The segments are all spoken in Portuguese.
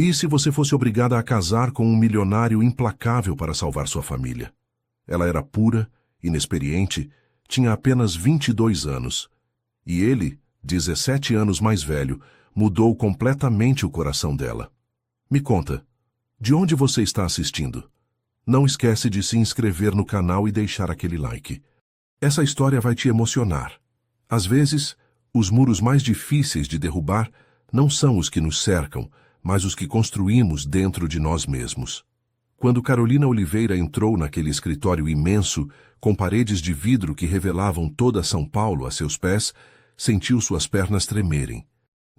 E se você fosse obrigada a casar com um milionário implacável para salvar sua família? Ela era pura, inexperiente, tinha apenas 22 anos. E ele, 17 anos mais velho, mudou completamente o coração dela. Me conta, de onde você está assistindo? Não esquece de se inscrever no canal e deixar aquele like. Essa história vai te emocionar. Às vezes, os muros mais difíceis de derrubar não são os que nos cercam, mas os que construímos dentro de nós mesmos. Quando Carolina Oliveira entrou naquele escritório imenso, com paredes de vidro que revelavam toda São Paulo a seus pés, sentiu suas pernas tremerem.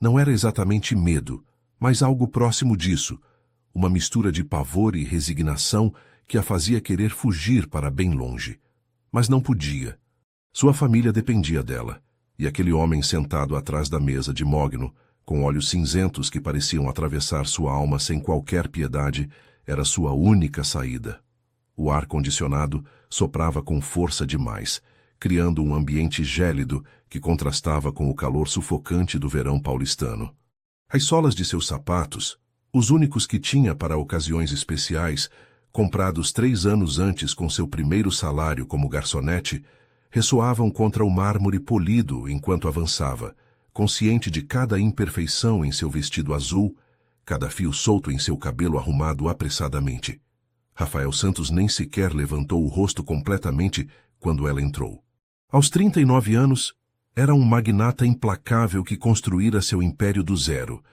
Não era exatamente medo, mas algo próximo disso, uma mistura de pavor e resignação que a fazia querer fugir para bem longe. Mas não podia. Sua família dependia dela, e aquele homem sentado atrás da mesa de mogno, com olhos cinzentos que pareciam atravessar sua alma sem qualquer piedade, era sua única saída. O ar-condicionado soprava com força demais, criando um ambiente gélido que contrastava com o calor sufocante do verão paulistano. As solas de seus sapatos, os únicos que tinha para ocasiões especiais, comprados 3 anos antes com seu primeiro salário como garçonete, ressoavam contra o mármore polido enquanto avançava, consciente de cada imperfeição em seu vestido azul, cada fio solto em seu cabelo arrumado apressadamente. Rafael Santos nem sequer levantou o rosto completamente quando ela entrou. Aos 39 anos, era um magnata implacável que construíra seu império do zero,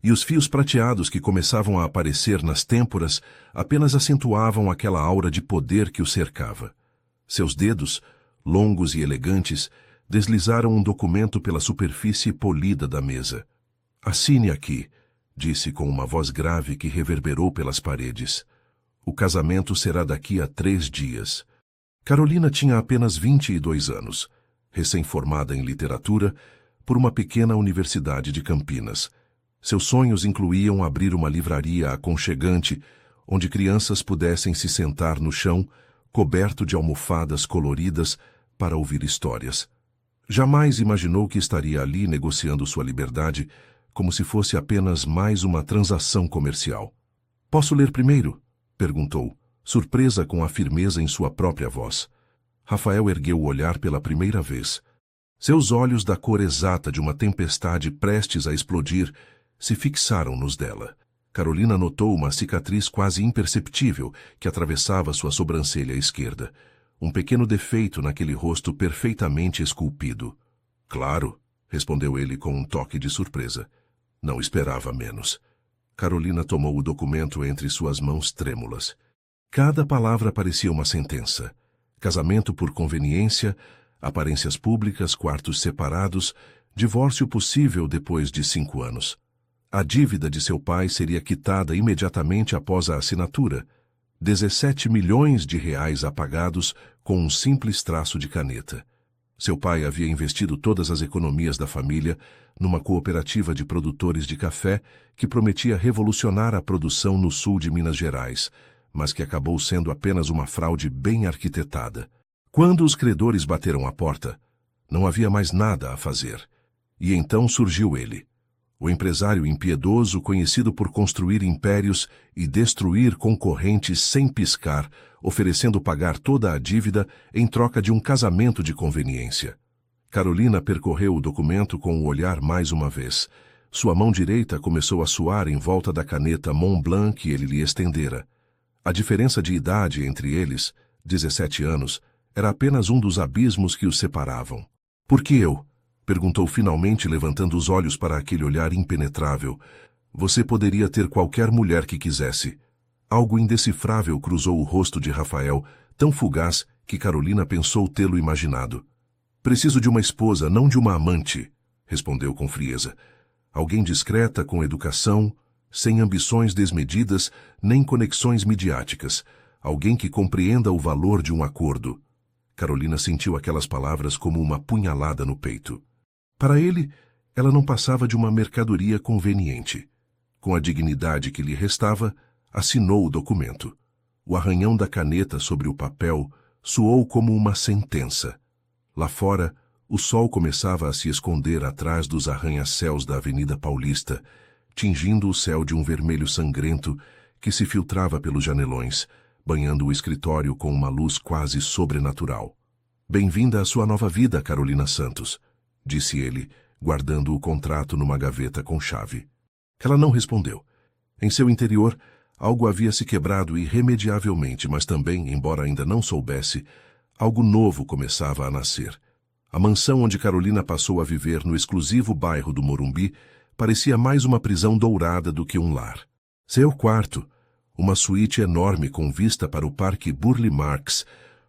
e os fios prateados que começavam a aparecer nas têmporas apenas acentuavam aquela aura de poder que o cercava. Seus dedos, longos e elegantes, deslizaram um documento pela superfície polida da mesa. "Assine aqui", disse com uma voz grave que reverberou pelas paredes. "O casamento será daqui a 3 dias." Carolina tinha apenas 22 anos, recém-formada em literatura, por uma pequena universidade de Campinas. Seus sonhos incluíam abrir uma livraria aconchegante, onde crianças pudessem se sentar no chão, coberto de almofadas coloridas, para ouvir histórias. Jamais imaginou que estaria ali negociando sua liberdade, como se fosse apenas mais uma transação comercial. "Posso ler primeiro?", perguntou, surpresa com a firmeza em sua própria voz. Rafael ergueu o olhar pela primeira vez. Seus olhos, da cor exata de uma tempestade prestes a explodir, se fixaram nos dela. Carolina notou uma cicatriz quase imperceptível que atravessava sua sobrancelha esquerda. Um pequeno defeito naquele rosto perfeitamente esculpido. "Claro", respondeu ele com um toque de surpresa. Não esperava menos. Carolina tomou o documento entre suas mãos trêmulas. Cada palavra parecia uma sentença. Casamento por conveniência, aparências públicas, quartos separados, divórcio possível depois de 5 anos. A dívida de seu pai seria quitada imediatamente após a assinatura. 17 milhões de reais apagados com um simples traço de caneta. Seu pai havia investido todas as economias da família numa cooperativa de produtores de café que prometia revolucionar a produção no sul de Minas Gerais, mas que acabou sendo apenas uma fraude bem arquitetada. Quando os credores bateram à porta, não havia mais nada a fazer. E então surgiu ele, o empresário impiedoso conhecido por construir impérios e destruir concorrentes sem piscar, oferecendo pagar toda a dívida em troca de um casamento de conveniência. Carolina percorreu o documento com o olhar mais uma vez. Sua mão direita começou a suar em volta da caneta Mont Blanc que ele lhe estendera. A diferença de idade entre eles, 17 anos, era apenas um dos abismos que os separavam. "Por que eu?", perguntou finalmente, levantando os olhos para aquele olhar impenetrável. "Você poderia ter qualquer mulher que quisesse." Algo indecifrável cruzou o rosto de Rafael, tão fugaz que Carolina pensou tê-lo imaginado. "Preciso de uma esposa, não de uma amante", respondeu com frieza. "Alguém discreta, com educação, sem ambições desmedidas, nem conexões midiáticas. Alguém que compreenda o valor de um acordo." Carolina sentiu aquelas palavras como uma punhalada no peito. Para ele, ela não passava de uma mercadoria conveniente. Com a dignidade que lhe restava, assinou o documento. O arranhão da caneta sobre o papel soou como uma sentença. Lá fora, o sol começava a se esconder atrás dos arranha-céus da Avenida Paulista, tingindo o céu de um vermelho sangrento que se filtrava pelos janelões, banhando o escritório com uma luz quase sobrenatural. "Bem-vinda à sua nova vida, Carolina Santos", disse ele, guardando o contrato numa gaveta com chave. Ela não respondeu. Em seu interior, algo havia se quebrado irremediavelmente, mas também, embora ainda não soubesse, algo novo começava a nascer. A mansão onde Carolina passou a viver no exclusivo bairro do Morumbi parecia mais uma prisão dourada do que um lar. Seu quarto, uma suíte enorme com vista para o Parque Burle Marx,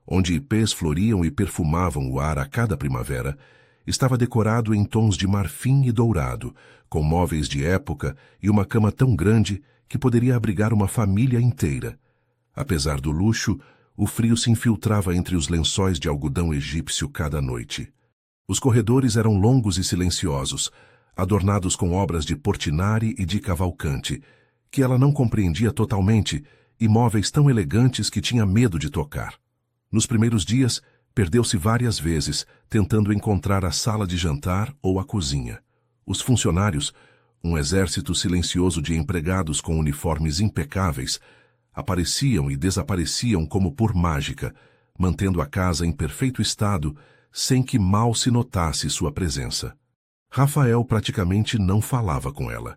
onde ipês floriam e perfumavam o ar a cada primavera, estava decorado em tons de marfim e dourado, com móveis de época e uma cama tão grande que poderia abrigar uma família inteira. Apesar do luxo, o frio se infiltrava entre os lençóis de algodão egípcio cada noite. Os corredores eram longos e silenciosos, adornados com obras de Portinari e de Cavalcanti, que ela não compreendia totalmente, e móveis tão elegantes que tinha medo de tocar. Nos primeiros dias, perdeu-se várias vezes, tentando encontrar a sala de jantar ou a cozinha. Os funcionários, um exército silencioso de empregados com uniformes impecáveis, apareciam e desapareciam como por mágica, mantendo a casa em perfeito estado, sem que mal se notasse sua presença. Rafael praticamente não falava com ela.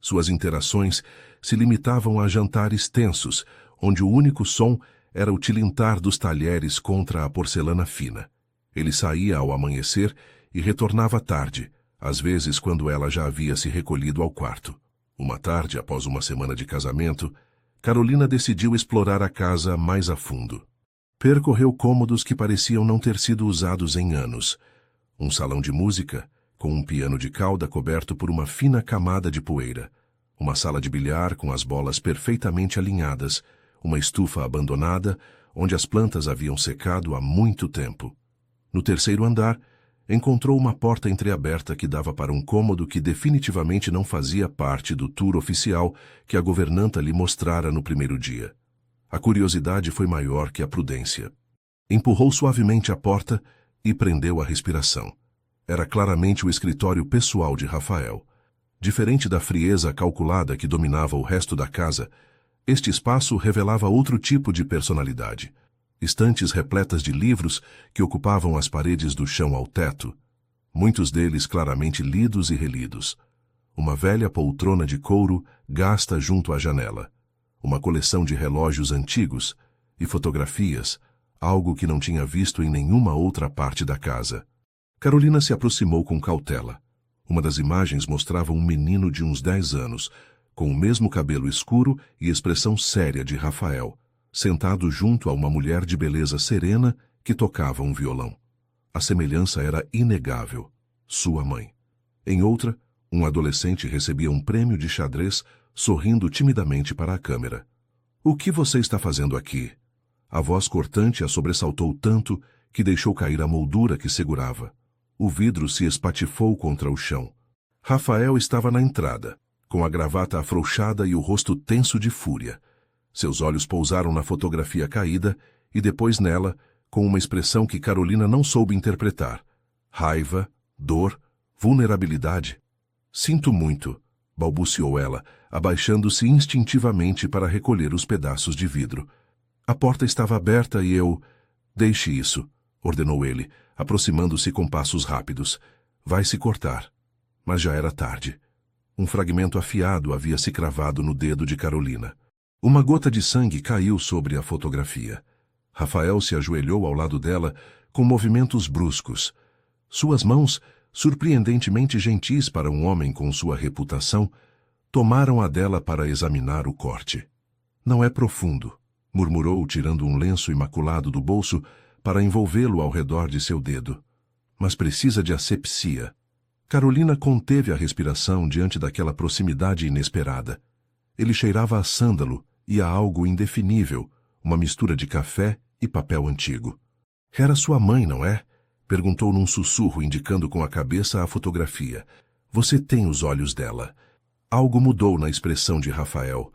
Suas interações se limitavam a jantares tensos, onde o único som era o tilintar dos talheres contra a porcelana fina. Ele saía ao amanhecer e retornava tarde, às vezes quando ela já havia se recolhido ao quarto. Uma tarde, após uma semana de casamento, Carolina decidiu explorar a casa mais a fundo. Percorreu cômodos que pareciam não ter sido usados em anos. Um salão de música, com um piano de cauda coberto por uma fina camada de poeira. Uma sala de bilhar com as bolas perfeitamente alinhadas. Uma estufa abandonada, onde as plantas haviam secado há muito tempo. No terceiro andar, encontrou uma porta entreaberta que dava para um cômodo que definitivamente não fazia parte do tour oficial que a governanta lhe mostrara no primeiro dia. A curiosidade foi maior que a prudência. Empurrou suavemente a porta e prendeu a respiração. Era claramente o escritório pessoal de Rafael. Diferente da frieza calculada que dominava o resto da casa, este espaço revelava outro tipo de personalidade. Estantes repletas de livros que ocupavam as paredes do chão ao teto, muitos deles claramente lidos e relidos. Uma velha poltrona de couro gasta junto à janela. Uma coleção de relógios antigos e fotografias, algo que não tinha visto em nenhuma outra parte da casa. Carolina se aproximou com cautela. Uma das imagens mostrava um menino de uns 10 anos, com o mesmo cabelo escuro e expressão séria de Rafael, sentado junto a uma mulher de beleza serena que tocava um violão. A semelhança era inegável. Sua mãe. Em outra, um adolescente recebia um prêmio de xadrez, sorrindo timidamente para a câmera. "O que você está fazendo aqui?" A voz cortante a sobressaltou tanto que deixou cair a moldura que segurava. O vidro se espatifou contra o chão. Rafael estava na entrada, com a gravata afrouxada e o rosto tenso de fúria. Seus olhos pousaram na fotografia caída e depois nela, com uma expressão que Carolina não soube interpretar. Raiva, dor, vulnerabilidade. "Sinto muito", balbuciou ela, abaixando-se instintivamente para recolher os pedaços de vidro. "A porta estava aberta e eu..." "Deixe isso", ordenou ele, aproximando-se com passos rápidos. "Vai se cortar." Mas já era tarde. Um fragmento afiado havia se cravado no dedo de Carolina. Uma gota de sangue caiu sobre a fotografia. Rafael se ajoelhou ao lado dela com movimentos bruscos. Suas mãos, surpreendentemente gentis para um homem com sua reputação, tomaram a dela para examinar o corte. "Não é profundo", murmurou, tirando um lenço imaculado do bolso para envolvê-lo ao redor de seu dedo. "Mas precisa de asepsia." Carolina conteve a respiração diante daquela proximidade inesperada. Ele cheirava a sândalo e a algo indefinível, uma mistura de café e papel antigo. "Era sua mãe, não é?" perguntou num sussurro, indicando com a cabeça a fotografia. "Você tem os olhos dela." Algo mudou na expressão de Rafael.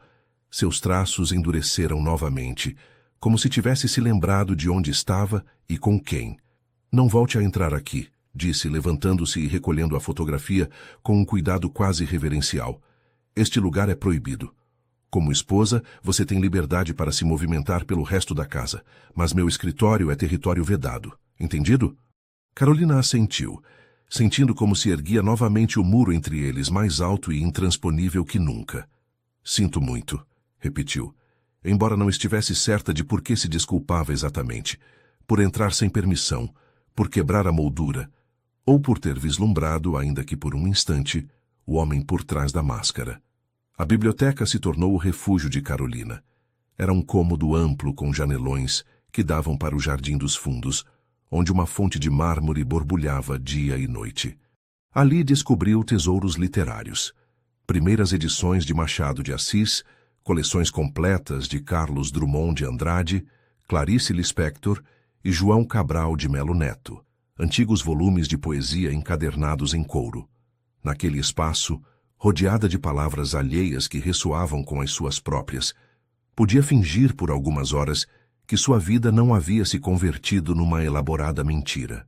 Seus traços endureceram novamente, como se tivesse se lembrado de onde estava e com quem. "Não volte a entrar aqui", disse, levantando-se e recolhendo a fotografia com um cuidado quase reverencial. Este lugar é proibido. Como esposa, você tem liberdade para se movimentar pelo resto da casa, mas meu escritório é território vedado. Entendido? Carolina assentiu, sentindo como se erguia novamente o muro entre eles, mais alto e intransponível que nunca. Sinto muito, repetiu, embora não estivesse certa de por que se desculpava exatamente. Por entrar sem permissão, por quebrar a moldura, ou por ter vislumbrado, ainda que por um instante, o homem por trás da máscara. A biblioteca se tornou o refúgio de Carolina. Era um cômodo amplo com janelões que davam para o jardim dos fundos, onde uma fonte de mármore borbulhava dia e noite. Ali descobriu tesouros literários. Primeiras edições de Machado de Assis, coleções completas de Carlos Drummond de Andrade, Clarice Lispector e João Cabral de Melo Neto, antigos volumes de poesia encadernados em couro. Naquele espaço, rodeada de palavras alheias que ressoavam com as suas próprias, podia fingir por algumas horas que sua vida não havia se convertido numa elaborada mentira.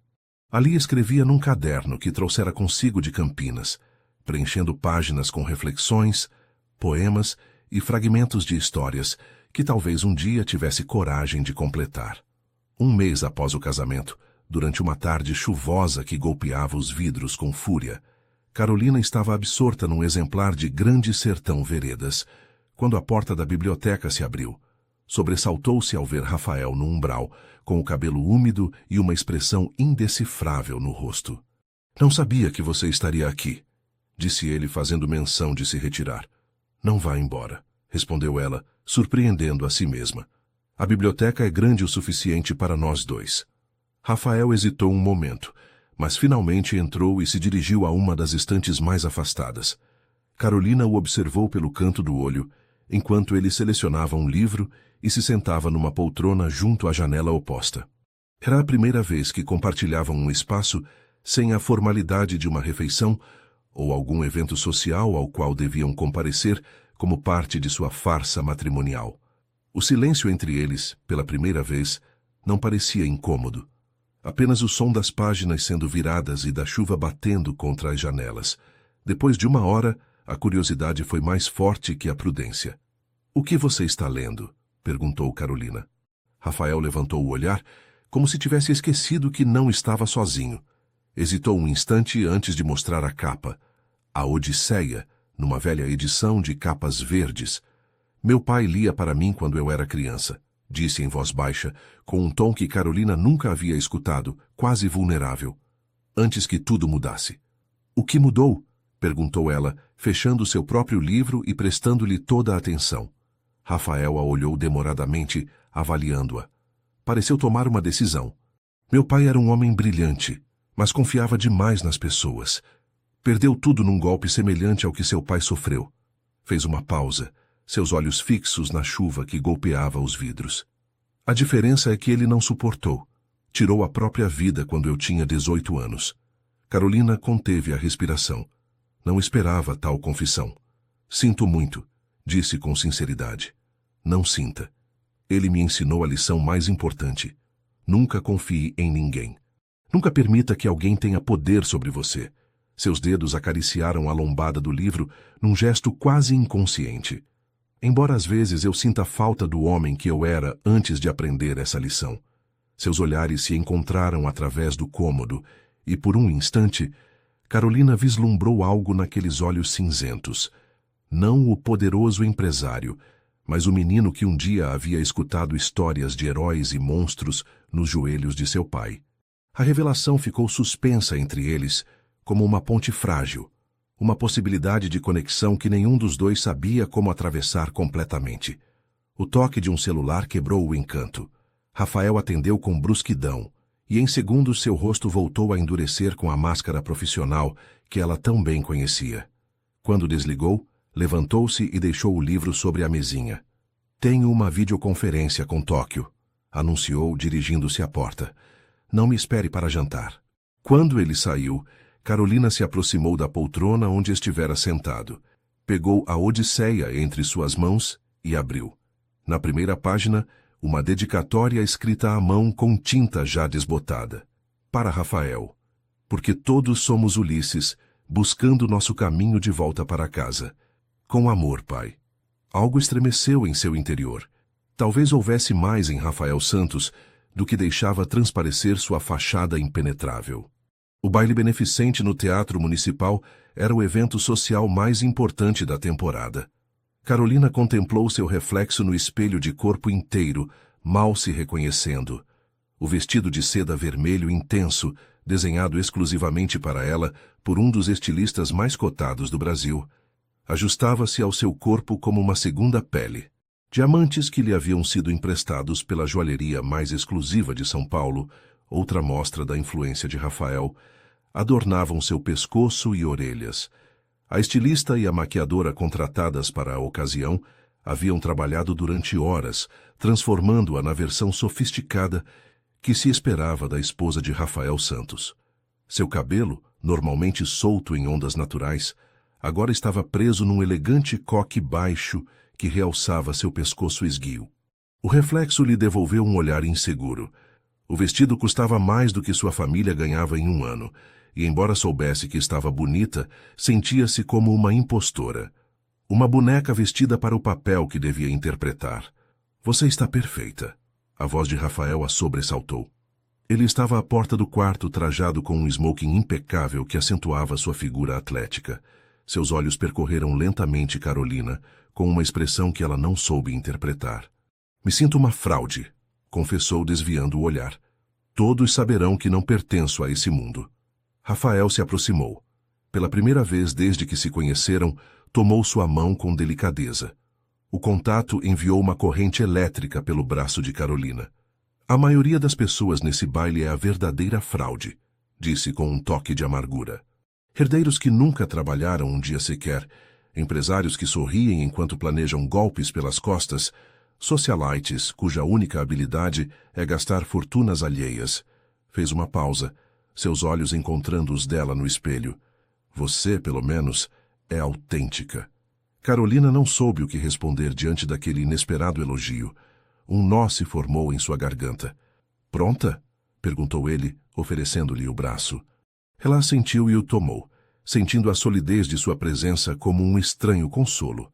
Ali escrevia num caderno que trouxera consigo de Campinas, preenchendo páginas com reflexões, poemas e fragmentos de histórias que talvez um dia tivesse coragem de completar. Um mês após o casamento, durante uma tarde chuvosa que golpeava os vidros com fúria, Carolina estava absorta num exemplar de Grande Sertão Veredas, quando a porta da biblioteca se abriu. Sobressaltou-se ao ver Rafael no umbral, com o cabelo úmido e uma expressão indecifrável no rosto. "Não sabia que você estaria aqui", disse ele, fazendo menção de se retirar. "Não vá embora", respondeu ela, surpreendendo a si mesma. "A biblioteca é grande o suficiente para nós dois." Rafael hesitou um momento, mas finalmente entrou e se dirigiu a uma das estantes mais afastadas. Carolina o observou pelo canto do olho, enquanto ele selecionava um livro e se sentava numa poltrona junto à janela oposta. Era a primeira vez que compartilhavam um espaço sem a formalidade de uma refeição ou algum evento social ao qual deviam comparecer como parte de sua farsa matrimonial. O silêncio entre eles, pela primeira vez, não parecia incômodo. Apenas o som das páginas sendo viradas e da chuva batendo contra as janelas. Depois de uma hora, a curiosidade foi mais forte que a prudência. "O que você está lendo?" perguntou Carolina. Rafael levantou o olhar, como se tivesse esquecido que não estava sozinho. Hesitou um instante antes de mostrar a capa. A Odisseia, numa velha edição de capas verdes. "Meu pai lia para mim quando eu era criança", disse em voz baixa, com um tom que Carolina nunca havia escutado, quase vulnerável. Antes que tudo mudasse. "O que mudou?" perguntou ela, fechando seu próprio livro e prestando-lhe toda a atenção. Rafael a olhou demoradamente, avaliando-a. Pareceu tomar uma decisão. "Meu pai era um homem brilhante, mas confiava demais nas pessoas. Perdeu tudo num golpe semelhante ao que seu pai sofreu." Fez uma pausa, seus olhos fixos na chuva que golpeava os vidros. "A diferença é que ele não suportou. Tirou a própria vida quando eu tinha 18 anos. Carolina conteve a respiração. Não esperava tal confissão. "Sinto muito", disse com sinceridade. "Não sinta. Ele me ensinou a lição mais importante. Nunca confie em ninguém. Nunca permita que alguém tenha poder sobre você." Seus dedos acariciaram a lombada do livro num gesto quase inconsciente. "Embora às vezes eu sinta falta do homem que eu era antes de aprender essa lição." Seus olhares se encontraram através do cômodo e, por um instante, Carolina vislumbrou algo naqueles olhos cinzentos. Não o poderoso empresário, mas o menino que um dia havia escutado histórias de heróis e monstros nos joelhos de seu pai. A revelação ficou suspensa entre eles, como uma ponte frágil, uma possibilidade de conexão que nenhum dos dois sabia como atravessar completamente. O toque de um celular quebrou o encanto. Rafael atendeu com brusquidão, e em segundos seu rosto voltou a endurecer com a máscara profissional que ela tão bem conhecia. Quando desligou, levantou-se e deixou o livro sobre a mesinha. "Tenho uma videoconferência com Tóquio", anunciou, dirigindo-se à porta. "Não me espere para jantar." Quando ele saiu, Carolina se aproximou da poltrona onde estivera sentado. Pegou a Odisseia entre suas mãos e abriu. Na primeira página, uma dedicatória escrita à mão com tinta já desbotada. "Para Rafael. Porque todos somos Ulisses, buscando nosso caminho de volta para casa. Com amor, pai. Algo estremeceu em seu interior. Talvez houvesse mais em Rafael Santos do que deixava transparecer sua fachada impenetrável. O baile beneficente no Teatro Municipal era o evento social mais importante da temporada. Carolina contemplou seu reflexo no espelho de corpo inteiro, mal se reconhecendo. O vestido de seda vermelho intenso, desenhado exclusivamente para ela por um dos estilistas mais cotados do Brasil, ajustava-se ao seu corpo como uma segunda pele. Diamantes que lhe haviam sido emprestados pela joalheria mais exclusiva de São Paulo, outra mostra da influência de Rafael, adornavam seu pescoço e orelhas. A estilista e a maquiadora contratadas para a ocasião haviam trabalhado durante horas, transformando-a na versão sofisticada que se esperava da esposa de Rafael Santos. Seu cabelo, normalmente solto em ondas naturais, agora estava preso num elegante coque baixo que realçava seu pescoço esguio. O reflexo lhe devolveu um olhar inseguro. O vestido custava mais do que sua família ganhava em um ano, e embora soubesse que estava bonita, sentia-se como uma impostora. Uma boneca vestida para o papel que devia interpretar. Você está perfeita. A voz de Rafael a sobressaltou. Ele estava à porta do quarto trajado com um smoking impecável que acentuava sua figura atlética. Seus olhos percorreram lentamente Carolina, com uma expressão que ela não soube interpretar. Me sinto uma fraude, confessou desviando o olhar. Todos saberão que não pertenço a esse mundo. Rafael se aproximou. Pela primeira vez desde que se conheceram, tomou sua mão com delicadeza. O contato enviou uma corrente elétrica pelo braço de Carolina. A maioria das pessoas nesse baile é a verdadeira fraude, disse com um toque de amargura. Herdeiros que nunca trabalharam um dia sequer, empresários que sorriem enquanto planejam golpes pelas costas, socialites cuja única habilidade é gastar fortunas alheias. Fez uma pausa, seus olhos encontrando os dela no espelho. Você, pelo menos, é autêntica. Carolina não soube o que responder diante daquele inesperado elogio. Um nó se formou em sua garganta. Pronta? Perguntou ele, oferecendo-lhe o braço. Ela assentiu e o tomou, sentindo a solidez de sua presença como um estranho consolo.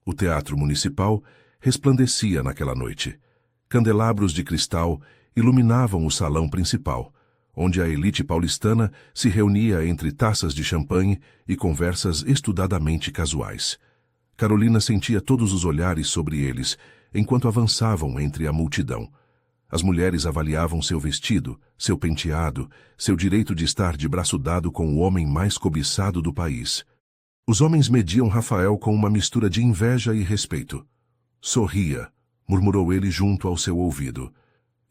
O Teatro Municipal resplandecia naquela noite. Candelabros de cristal iluminavam o salão principal, onde a elite paulistana se reunia entre taças de champanhe e conversas estudadamente casuais. Carolina sentia todos os olhares sobre eles, enquanto avançavam entre a multidão. As mulheres avaliavam seu vestido, seu penteado, seu direito de estar de braço dado com o homem mais cobiçado do país. Os homens mediam Rafael com uma mistura de inveja e respeito. Sorria, murmurou ele junto ao seu ouvido.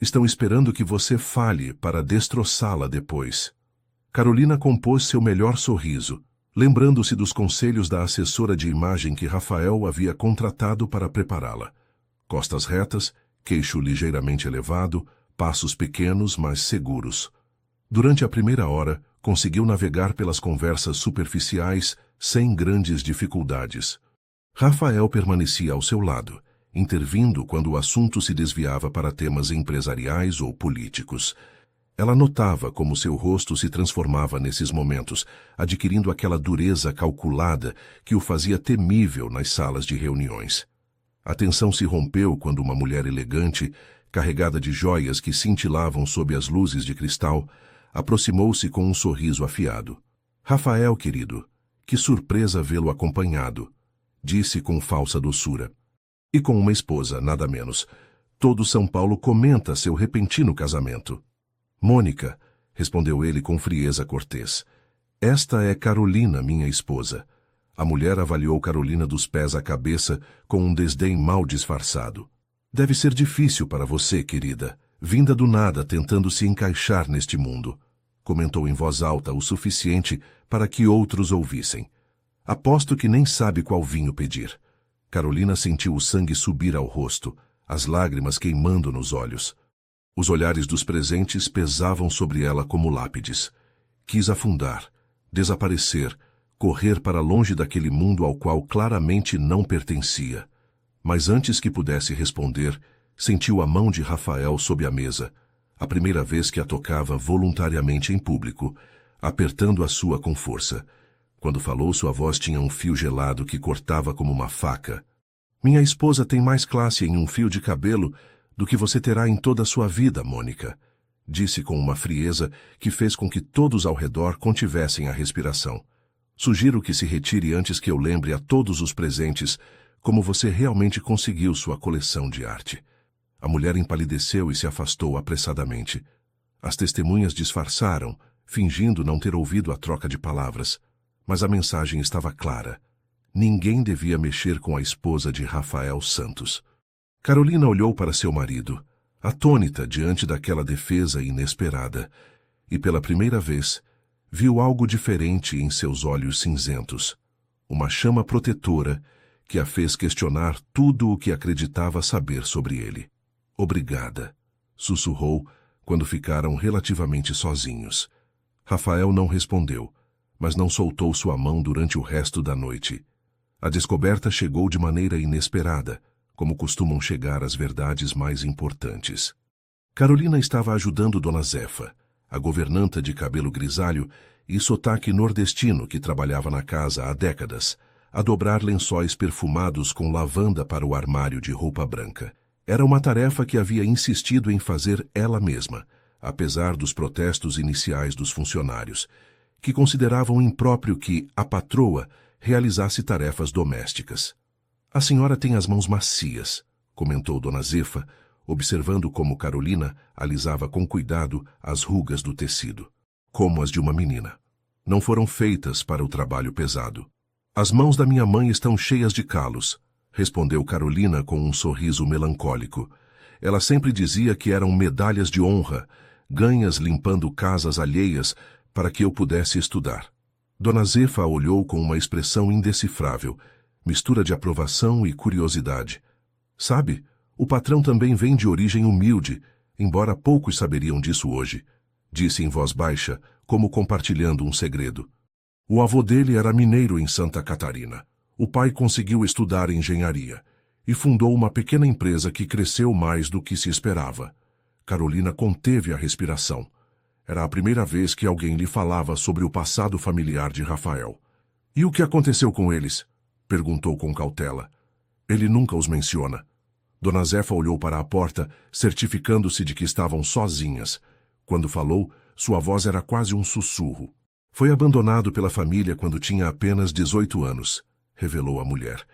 Estão esperando que você fale para destroçá-la depois. Carolina compôs seu melhor sorriso, lembrando-se dos conselhos da assessora de imagem que Rafael havia contratado para prepará-la. Costas retas, queixo ligeiramente elevado, passos pequenos, mas seguros. Durante a primeira hora, conseguiu navegar pelas conversas superficiais sem grandes dificuldades. Rafael permanecia ao seu lado, intervindo quando o assunto se desviava para temas empresariais ou políticos. Ela notava como seu rosto se transformava nesses momentos, adquirindo aquela dureza calculada que o fazia temível nas salas de reuniões. A tensão se rompeu quando uma mulher elegante, carregada de joias que cintilavam sob as luzes de cristal, aproximou-se com um sorriso afiado. Rafael, querido, que surpresa vê-lo acompanhado, disse com falsa doçura. E com uma esposa, nada menos. Todo São Paulo comenta seu repentino casamento. Mônica, respondeu ele com frieza cortês. Esta é Carolina, minha esposa. A mulher avaliou Carolina dos pés à cabeça com um desdém mal disfarçado. Deve ser difícil para você, querida, vinda do nada tentando se encaixar neste mundo, comentou em voz alta o suficiente para que outros ouvissem. Aposto que nem sabe qual vinho pedir. Carolina sentiu o sangue subir ao rosto, as lágrimas queimando nos olhos. Os olhares dos presentes pesavam sobre ela como lápides. Quis afundar, desaparecer, correr para longe daquele mundo ao qual claramente não pertencia. Mas antes que pudesse responder, sentiu a mão de Rafael sob a mesa, a primeira vez que a tocava voluntariamente em público, apertando a sua com força. Quando falou, sua voz tinha um fio gelado que cortava como uma faca. Minha esposa tem mais classe em um fio de cabelo do que você terá em toda a sua vida, Mônica, disse com uma frieza que fez com que todos ao redor contivessem a respiração. Sugiro que se retire antes que eu lembre a todos os presentes como você realmente conseguiu sua coleção de arte. A mulher empalideceu e se afastou apressadamente. As testemunhas disfarçaram, fingindo não ter ouvido a troca de palavras, mas a mensagem estava clara. Ninguém devia mexer com a esposa de Rafael Santos. Carolina olhou para seu marido, atônita diante daquela defesa inesperada, e pela primeira vez, viu algo diferente em seus olhos cinzentos. Uma chama protetora que a fez questionar tudo o que acreditava saber sobre ele. Obrigada, sussurrou quando ficaram relativamente sozinhos. Rafael não respondeu, mas não soltou sua mão durante o resto da noite. A descoberta chegou de maneira inesperada, como costumam chegar as verdades mais importantes. Carolina estava ajudando Dona Zefa, a governanta de cabelo grisalho e sotaque nordestino que trabalhava na casa há décadas, a dobrar lençóis perfumados com lavanda para o armário de roupa branca. Era uma tarefa que havia insistido em fazer ela mesma, apesar dos protestos iniciais dos funcionários, que consideravam impróprio que a patroa realizasse tarefas domésticas. A senhora tem as mãos macias, comentou Dona Zefa, observando como Carolina alisava com cuidado as rugas do tecido, como as de uma menina. Não foram feitas para o trabalho pesado. As mãos da minha mãe estão cheias de calos, respondeu Carolina com um sorriso melancólico. Ela sempre dizia que eram medalhas de honra, ganhas limpando casas alheias para que eu pudesse estudar. Dona Zefa olhou com uma expressão indecifrável, mistura de aprovação e curiosidade. Sabe, o patrão também vem de origem humilde, embora poucos saberiam disso hoje, disse em voz baixa, como compartilhando um segredo. O avô dele era mineiro em Santa Catarina. O pai conseguiu estudar engenharia e fundou uma pequena empresa que cresceu mais do que se esperava. Carolina conteve a respiração. Era a primeira vez que alguém lhe falava sobre o passado familiar de Rafael. E o que aconteceu com eles? Perguntou com cautela. Ele nunca os menciona. Dona Zefa olhou para a porta, certificando-se de que estavam sozinhas. Quando falou, sua voz era quase um sussurro. Foi abandonado pela família quando tinha apenas 18 anos, revelou a mulher,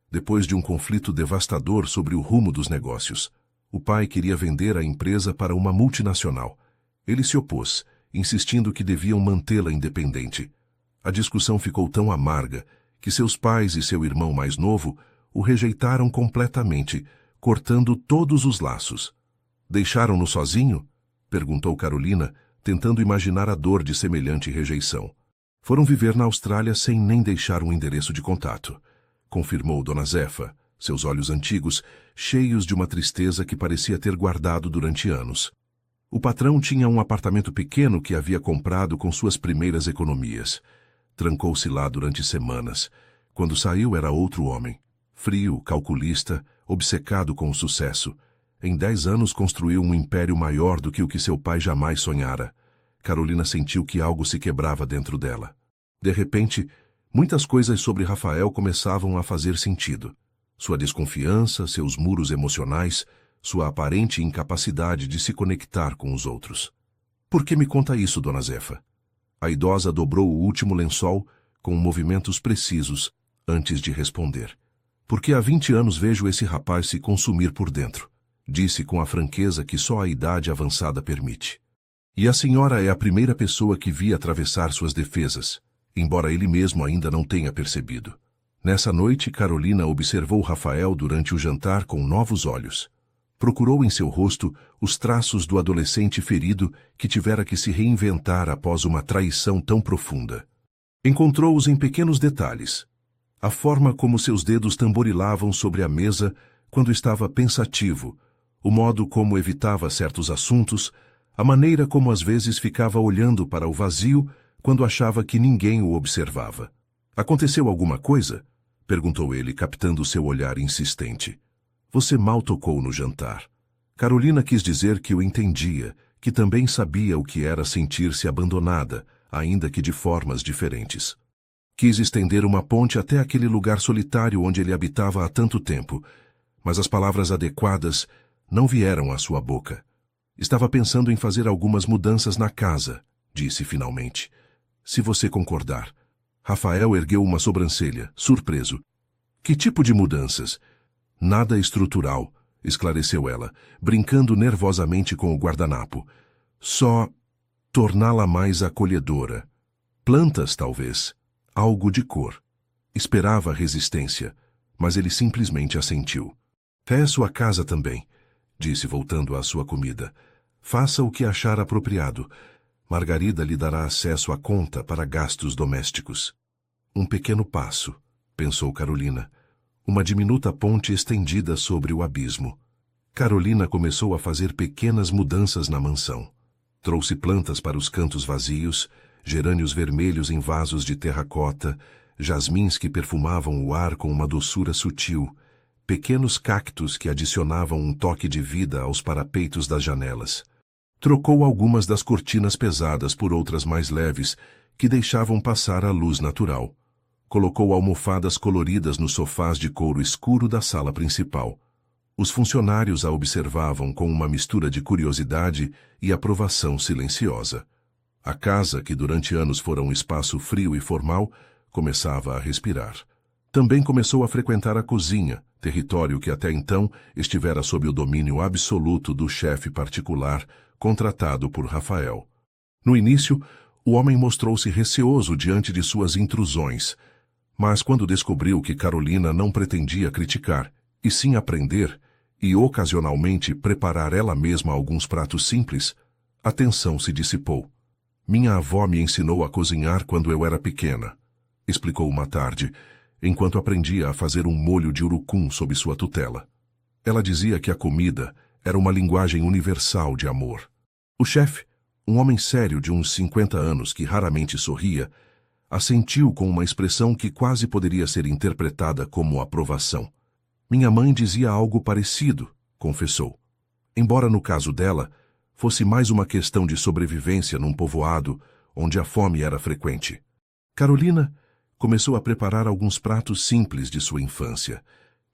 depois de um conflito devastador sobre o rumo dos negócios. O pai queria vender a empresa para uma multinacional. Ele se opôs, insistindo que deviam mantê-la independente. A discussão ficou tão amarga que seus pais e seu irmão mais novo o rejeitaram completamente, cortando todos os laços. Deixaram-no sozinho? Perguntou Carolina, tentando imaginar a dor de semelhante rejeição. Foram viver na Austrália sem nem deixar um endereço de contato, confirmou Dona Zefa, seus olhos antigos, cheios de uma tristeza que parecia ter guardado durante anos. O patrão tinha um apartamento pequeno que havia comprado com suas primeiras economias. Trancou-se lá durante semanas. Quando saiu era outro homem. Frio, calculista, obcecado com o sucesso. Em 10 anos construiu um império maior do que o que seu pai jamais sonhara. Carolina sentiu que algo se quebrava dentro dela. De repente, muitas coisas sobre Rafael começavam a fazer sentido. Sua desconfiança, seus muros emocionais, sua aparente incapacidade de se conectar com os outros. Por que me conta isso, Dona Zefa? A idosa dobrou o último lençol com movimentos precisos antes de responder. Porque há 20 anos vejo esse rapaz se consumir por dentro, disse com a franqueza que só a idade avançada permite. E a senhora é a primeira pessoa que vi atravessar suas defesas, embora ele mesmo ainda não tenha percebido. Nessa noite, Carolina observou Rafael durante o jantar com novos olhos. Procurou em seu rosto os traços do adolescente ferido que tivera que se reinventar após uma traição tão profunda. Encontrou-os em pequenos detalhes. A forma como seus dedos tamborilavam sobre a mesa quando estava pensativo, o modo como evitava certos assuntos, a maneira como às vezes ficava olhando para o vazio quando achava que ninguém o observava. Aconteceu alguma coisa? Perguntou ele, captando seu olhar insistente. Você mal tocou no jantar. Carolina quis dizer que o entendia, que também sabia o que era sentir-se abandonada, ainda que de formas diferentes. Quis estender uma ponte até aquele lugar solitário onde ele habitava há tanto tempo, mas as palavras adequadas não vieram à sua boca. Estava pensando em fazer algumas mudanças na casa, disse finalmente. Se você concordar. Rafael ergueu uma sobrancelha, surpreso. Que tipo de mudanças? Nada estrutural, esclareceu ela, brincando nervosamente com o guardanapo. Só torná-la mais acolhedora. Plantas, talvez. Algo de cor. Esperava resistência, mas ele simplesmente assentiu. É sua casa também, disse voltando à sua comida. Faça o que achar apropriado. Margarida lhe dará acesso à conta para gastos domésticos. Um pequeno passo, pensou Carolina. Uma diminuta ponte estendida sobre o abismo. Carolina começou a fazer pequenas mudanças na mansão. Trouxe plantas para os cantos vazios, gerânios vermelhos em vasos de terracota, jasmins que perfumavam o ar com uma doçura sutil, pequenos cactos que adicionavam um toque de vida aos parapeitos das janelas. Trocou algumas das cortinas pesadas por outras mais leves, que deixavam passar a luz natural. Colocou almofadas coloridas nos sofás de couro escuro da sala principal. Os funcionários a observavam com uma mistura de curiosidade e aprovação silenciosa. A casa, que durante anos fora um espaço frio e formal, começava a respirar. Também começou a frequentar a cozinha, território que até então estivera sob o domínio absoluto do chefe particular, contratado por Rafael. No início, o homem mostrou-se receoso diante de suas intrusões, mas quando descobriu que Carolina não pretendia criticar, e sim aprender, e ocasionalmente preparar ela mesma alguns pratos simples, a tensão se dissipou. Minha avó me ensinou a cozinhar quando eu era pequena, explicou uma tarde, enquanto aprendia a fazer um molho de urucum sob sua tutela. Ela dizia que a comida era uma linguagem universal de amor. O chefe, um homem sério de uns 50 anos que raramente sorria, assentiu com uma expressão que quase poderia ser interpretada como aprovação. Minha mãe dizia algo parecido, confessou. Embora no caso dela, fosse mais uma questão de sobrevivência num povoado onde a fome era frequente. Carolina começou a preparar alguns pratos simples de sua infância.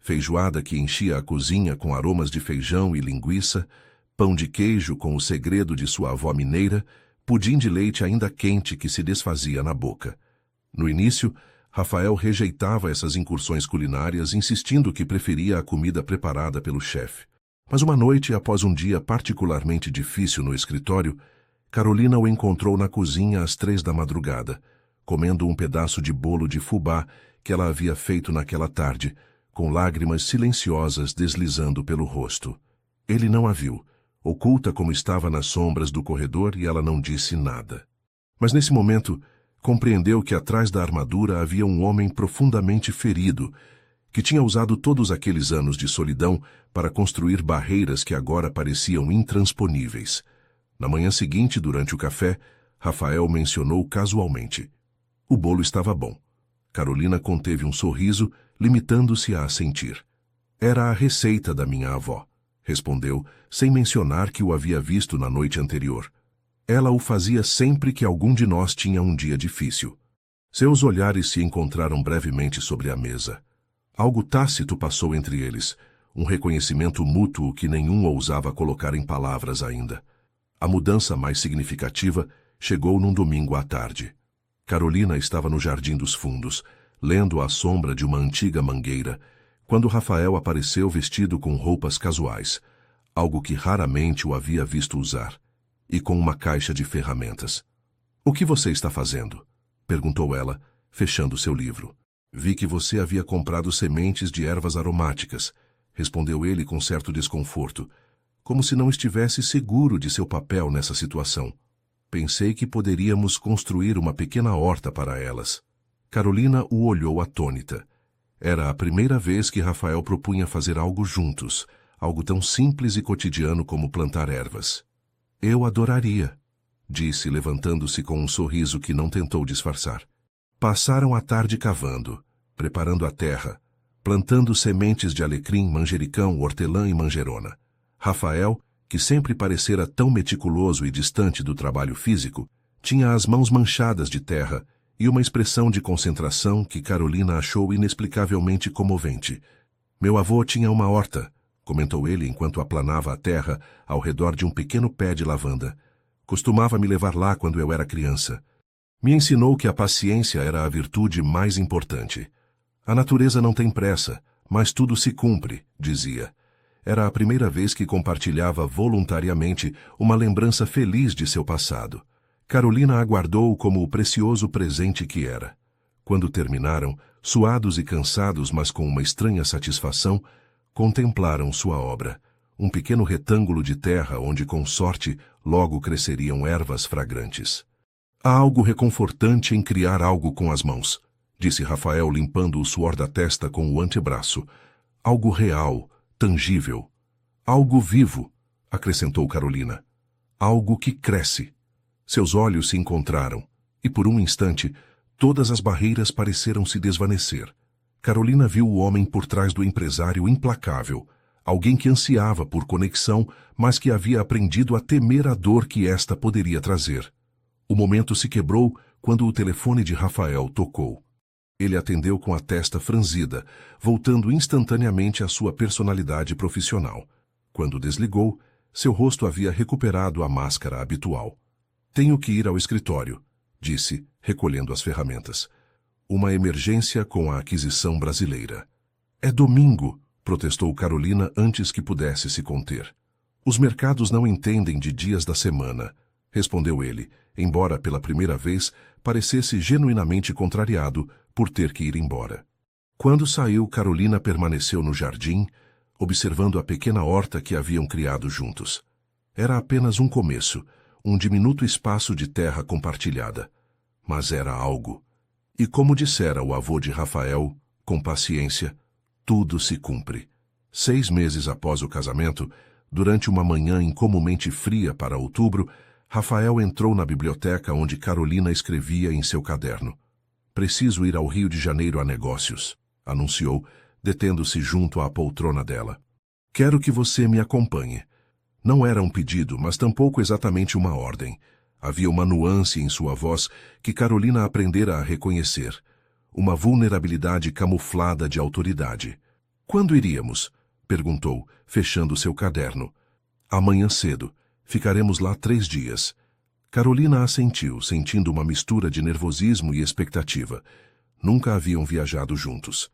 Feijoada que enchia a cozinha com aromas de feijão e linguiça, pão de queijo com o segredo de sua avó mineira, pudim de leite ainda quente que se desfazia na boca. No início, Rafael rejeitava essas incursões culinárias, insistindo que preferia a comida preparada pelo chefe. Mas uma noite, após um dia particularmente difícil no escritório, Carolina o encontrou na cozinha às 3 da madrugada, comendo um pedaço de bolo de fubá que ela havia feito naquela tarde, com lágrimas silenciosas deslizando pelo rosto. Ele não a viu, oculta como estava nas sombras do corredor, e ela não disse nada. Mas nesse momento, compreendeu que atrás da armadura havia um homem profundamente ferido, que tinha usado todos aqueles anos de solidão para construir barreiras que agora pareciam intransponíveis. Na manhã seguinte, durante o café, Rafael mencionou casualmente: o bolo estava bom. Carolina conteve um sorriso, limitando-se a assentir. Era a receita da minha avó, respondeu, sem mencionar que o havia visto na noite anterior. Ela o fazia sempre que algum de nós tinha um dia difícil. Seus olhares se encontraram brevemente sobre a mesa. Algo tácito passou entre eles, um reconhecimento mútuo que nenhum ousava colocar em palavras ainda. A mudança mais significativa chegou num domingo à tarde. Carolina estava no Jardim dos Fundos, lendo à sombra de uma antiga mangueira, quando Rafael apareceu vestido com roupas casuais, algo que raramente o havia visto usar, e com uma caixa de ferramentas. "O que você está fazendo?" perguntou ela, fechando seu livro. "Vi que você havia comprado sementes de ervas aromáticas", respondeu ele com certo desconforto, como se não estivesse seguro de seu papel nessa situação. "Pensei que poderíamos construir uma pequena horta para elas." Carolina o olhou atônita. Era a primeira vez que Rafael propunha fazer algo juntos, algo tão simples e cotidiano como plantar ervas. "Eu adoraria", disse, levantando-se com um sorriso que não tentou disfarçar. Passaram a tarde cavando, preparando a terra, plantando sementes de alecrim, manjericão, hortelã e manjerona. Rafael, que sempre parecera tão meticuloso e distante do trabalho físico, tinha as mãos manchadas de terra e uma expressão de concentração que Carolina achou inexplicavelmente comovente. Meu avô tinha uma horta, comentou ele enquanto aplanava a terra ao redor de um pequeno pé de lavanda. Costumava me levar lá quando eu era criança. Me ensinou que a paciência era a virtude mais importante. A natureza não tem pressa, mas tudo se cumpre, dizia. Era a primeira vez que compartilhava voluntariamente uma lembrança feliz de seu passado. Carolina aguardou como o precioso presente que era. Quando terminaram, suados e cansados, mas com uma estranha satisfação, contemplaram sua obra, um pequeno retângulo de terra onde, com sorte, logo cresceriam ervas fragrantes. Há algo reconfortante em criar algo com as mãos, disse Rafael limpando o suor da testa com o antebraço. Algo real, tangível. Algo vivo, acrescentou Carolina. Algo que cresce. Seus olhos se encontraram, e por um instante, todas as barreiras pareceram se desvanecer. Carolina viu o homem por trás do empresário implacável, alguém que ansiava por conexão, mas que havia aprendido a temer a dor que esta poderia trazer. O momento se quebrou quando o telefone de Rafael tocou. Ele atendeu com a testa franzida, voltando instantaneamente à sua personalidade profissional. Quando desligou, seu rosto havia recuperado a máscara habitual. Tenho que ir ao escritório, disse, recolhendo as ferramentas. Uma emergência com a aquisição brasileira. É domingo, protestou Carolina antes que pudesse se conter. Os mercados não entendem de dias da semana, respondeu ele, embora pela primeira vez parecesse genuinamente contrariado por ter que ir embora. Quando saiu, Carolina permaneceu no jardim, observando a pequena horta que haviam criado juntos. Era apenas um começo, um diminuto espaço de terra compartilhada. Mas era algo. E como dissera o avô de Rafael, com paciência, tudo se cumpre. 6 meses após o casamento, durante uma manhã incomumente fria para outubro, Rafael entrou na biblioteca onde Carolina escrevia em seu caderno. Preciso ir ao Rio de Janeiro a negócios, anunciou, detendo-se junto à poltrona dela. Quero que você me acompanhe. Não era um pedido, mas tampouco exatamente uma ordem. Havia uma nuance em sua voz que Carolina aprendera a reconhecer. Uma vulnerabilidade camuflada de autoridade. Quando iríamos? Perguntou, fechando seu caderno. Amanhã cedo. Ficaremos lá 3 dias. Carolina assentiu, sentindo uma mistura de nervosismo e expectativa. Nunca haviam viajado juntos.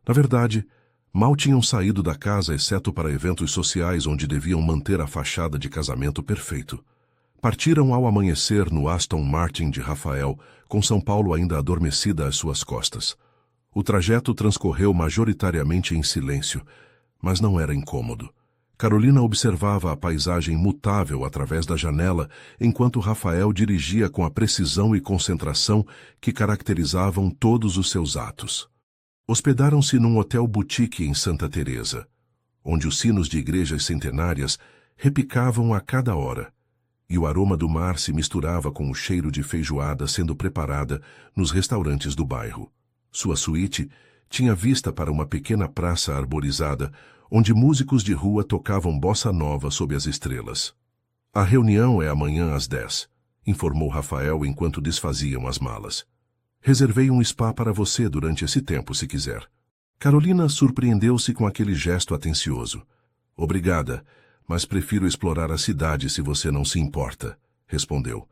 Na verdade, mal tinham saído da casa exceto para eventos sociais onde deviam manter a fachada de casamento perfeito. Partiram ao amanhecer no Aston Martin de Rafael, com São Paulo ainda adormecida às suas costas. O trajeto transcorreu majoritariamente em silêncio, mas não era incômodo. Carolina observava a paisagem mutável através da janela, enquanto Rafael dirigia com a precisão e concentração que caracterizavam todos os seus atos. Hospedaram-se num hotel boutique em Santa Teresa, onde os sinos de igrejas centenárias repicavam a cada hora, e o aroma do mar se misturava com o cheiro de feijoada sendo preparada nos restaurantes do bairro. Sua suíte tinha vista para uma pequena praça arborizada, onde músicos de rua tocavam bossa nova sob as estrelas. A reunião é amanhã às 10, informou Rafael enquanto desfaziam as malas. Reservei um spa para você durante esse tempo, se quiser. Carolina surpreendeu-se com aquele gesto atencioso. Obrigada, mas prefiro explorar a cidade se você não se importa, respondeu.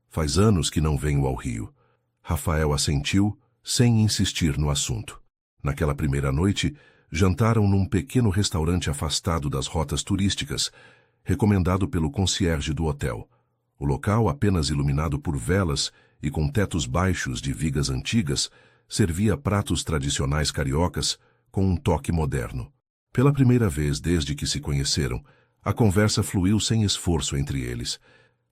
Faz anos que não venho ao Rio. Rafael assentiu, sem insistir no assunto. Naquela primeira noite, jantaram num pequeno restaurante afastado das rotas turísticas, recomendado pelo concierge do hotel. O local, apenas iluminado por velas e com tetos baixos de vigas antigas, servia pratos tradicionais cariocas com um toque moderno. Pela primeira vez desde que se conheceram, a conversa fluiu sem esforço entre eles,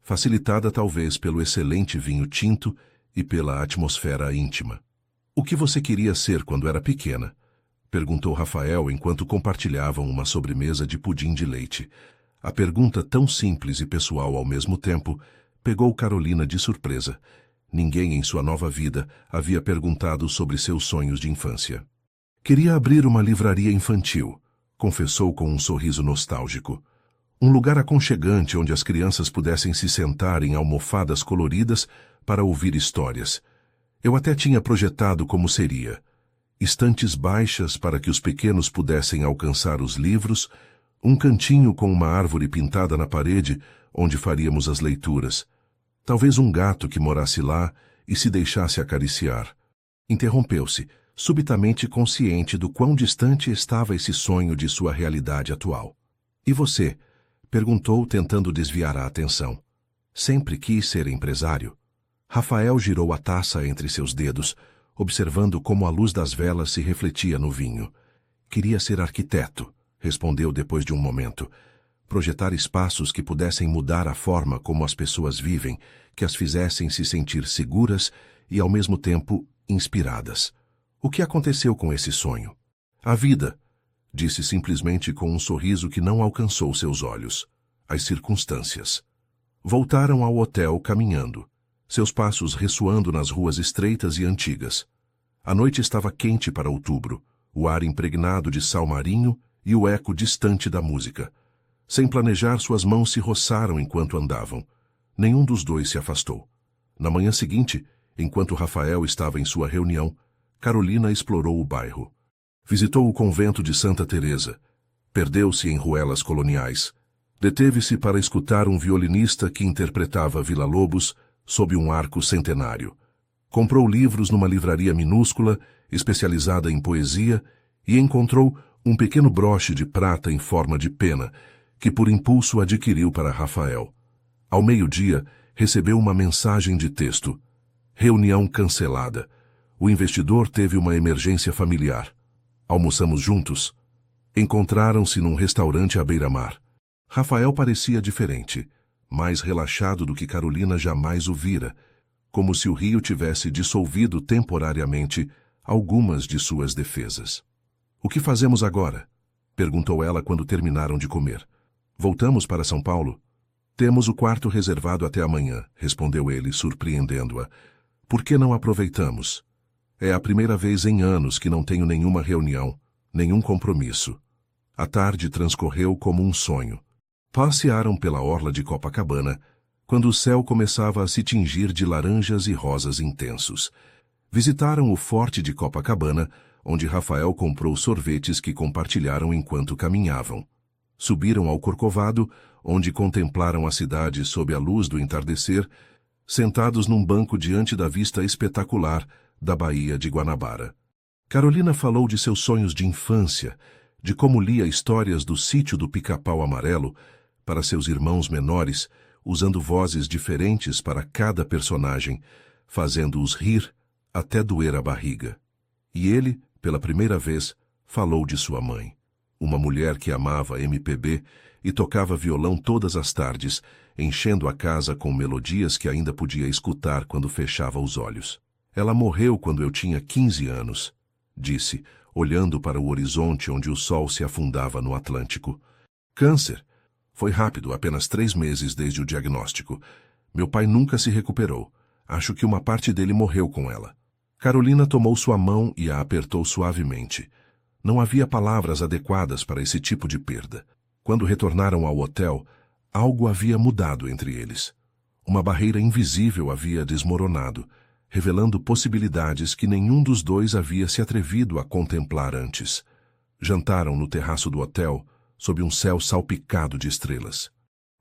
facilitada talvez pelo excelente vinho tinto e pela atmosfera íntima. O que você queria ser quando era pequena? Perguntou Rafael enquanto compartilhavam uma sobremesa de pudim de leite. A pergunta, tão simples e pessoal ao mesmo tempo, pegou Carolina de surpresa. Ninguém em sua nova vida havia perguntado sobre seus sonhos de infância. Queria abrir uma livraria infantil, confessou com um sorriso nostálgico. Um lugar aconchegante onde as crianças pudessem se sentar em almofadas coloridas para ouvir histórias. Eu até tinha projetado como seria: estantes baixas para que os pequenos pudessem alcançar os livros, um cantinho com uma árvore pintada na parede onde faríamos as leituras. Talvez um gato que morasse lá e se deixasse acariciar. Interrompeu-se, subitamente consciente do quão distante estava esse sonho de sua realidade atual. E você? Perguntou, tentando desviar a atenção. Sempre quis ser empresário? Rafael girou a taça entre seus dedos, observando como a luz das velas se refletia no vinho. Queria ser arquiteto, respondeu depois de um momento. Projetar espaços que pudessem mudar a forma como as pessoas vivem, que as fizessem se sentir seguras e, ao mesmo tempo, inspiradas. O que aconteceu com esse sonho? A vida, disse simplesmente com um sorriso que não alcançou seus olhos. As circunstâncias. Voltaram ao hotel caminhando, seus passos ressoando nas ruas estreitas e antigas. A noite estava quente para outubro, o ar impregnado de sal marinho e o eco distante da música. Sem planejar, suas mãos se roçaram enquanto andavam. Nenhum dos dois se afastou. Na manhã seguinte, enquanto Rafael estava em sua reunião, Carolina explorou o bairro. Visitou o convento de Santa Teresa. Perdeu-se em ruelas coloniais. Deteve-se para escutar um violinista que interpretava Villa-Lobos sob um arco centenário. Comprou livros numa livraria minúscula, especializada em poesia, e encontrou um pequeno broche de prata em forma de pena, que por impulso adquiriu para Rafael. Ao meio-dia, recebeu uma mensagem de texto. Reunião cancelada. O investidor teve uma emergência familiar. Almoçamos juntos. Encontraram-se num restaurante à beira-mar. Rafael parecia diferente, mais relaxado do que Carolina jamais o vira, como se o rio tivesse dissolvido temporariamente algumas de suas defesas. "O que fazemos agora?" perguntou ela quando terminaram de comer. "Voltamos para São Paulo?" "Temos o quarto reservado até amanhã", respondeu ele, surpreendendo-a. "Por que não aproveitamos? É a primeira vez em anos que não tenho nenhuma reunião, nenhum compromisso." A tarde transcorreu como um sonho. Passearam pela orla de Copacabana, quando o céu começava a se tingir de laranjas e rosas intensos. Visitaram o Forte de Copacabana, onde Rafael comprou sorvetes que compartilharam enquanto caminhavam. Subiram ao Corcovado, onde contemplaram a cidade sob a luz do entardecer, sentados num banco diante da vista espetacular da Baía de Guanabara. Carolina falou de seus sonhos de infância, de como lia histórias do Sítio do Pica-Pau Amarelo para seus irmãos menores, usando vozes diferentes para cada personagem, fazendo-os rir até doer a barriga. E ele, pela primeira vez, falou de sua mãe, uma mulher que amava MPB e tocava violão todas as tardes, enchendo a casa com melodias que ainda podia escutar quando fechava os olhos. "Ela morreu quando eu tinha 15 anos, disse, olhando para o horizonte onde o sol se afundava no Atlântico. "Câncer. Foi rápido, apenas 3 meses desde o diagnóstico. Meu pai nunca se recuperou. Acho que uma parte dele morreu com ela." Carolina tomou sua mão e a apertou suavemente. Não havia palavras adequadas para esse tipo de perda. Quando retornaram ao hotel, algo havia mudado entre eles. Uma barreira invisível havia desmoronado, revelando possibilidades que nenhum dos dois havia se atrevido a contemplar antes. Jantaram no terraço do hotel, sob um céu salpicado de estrelas.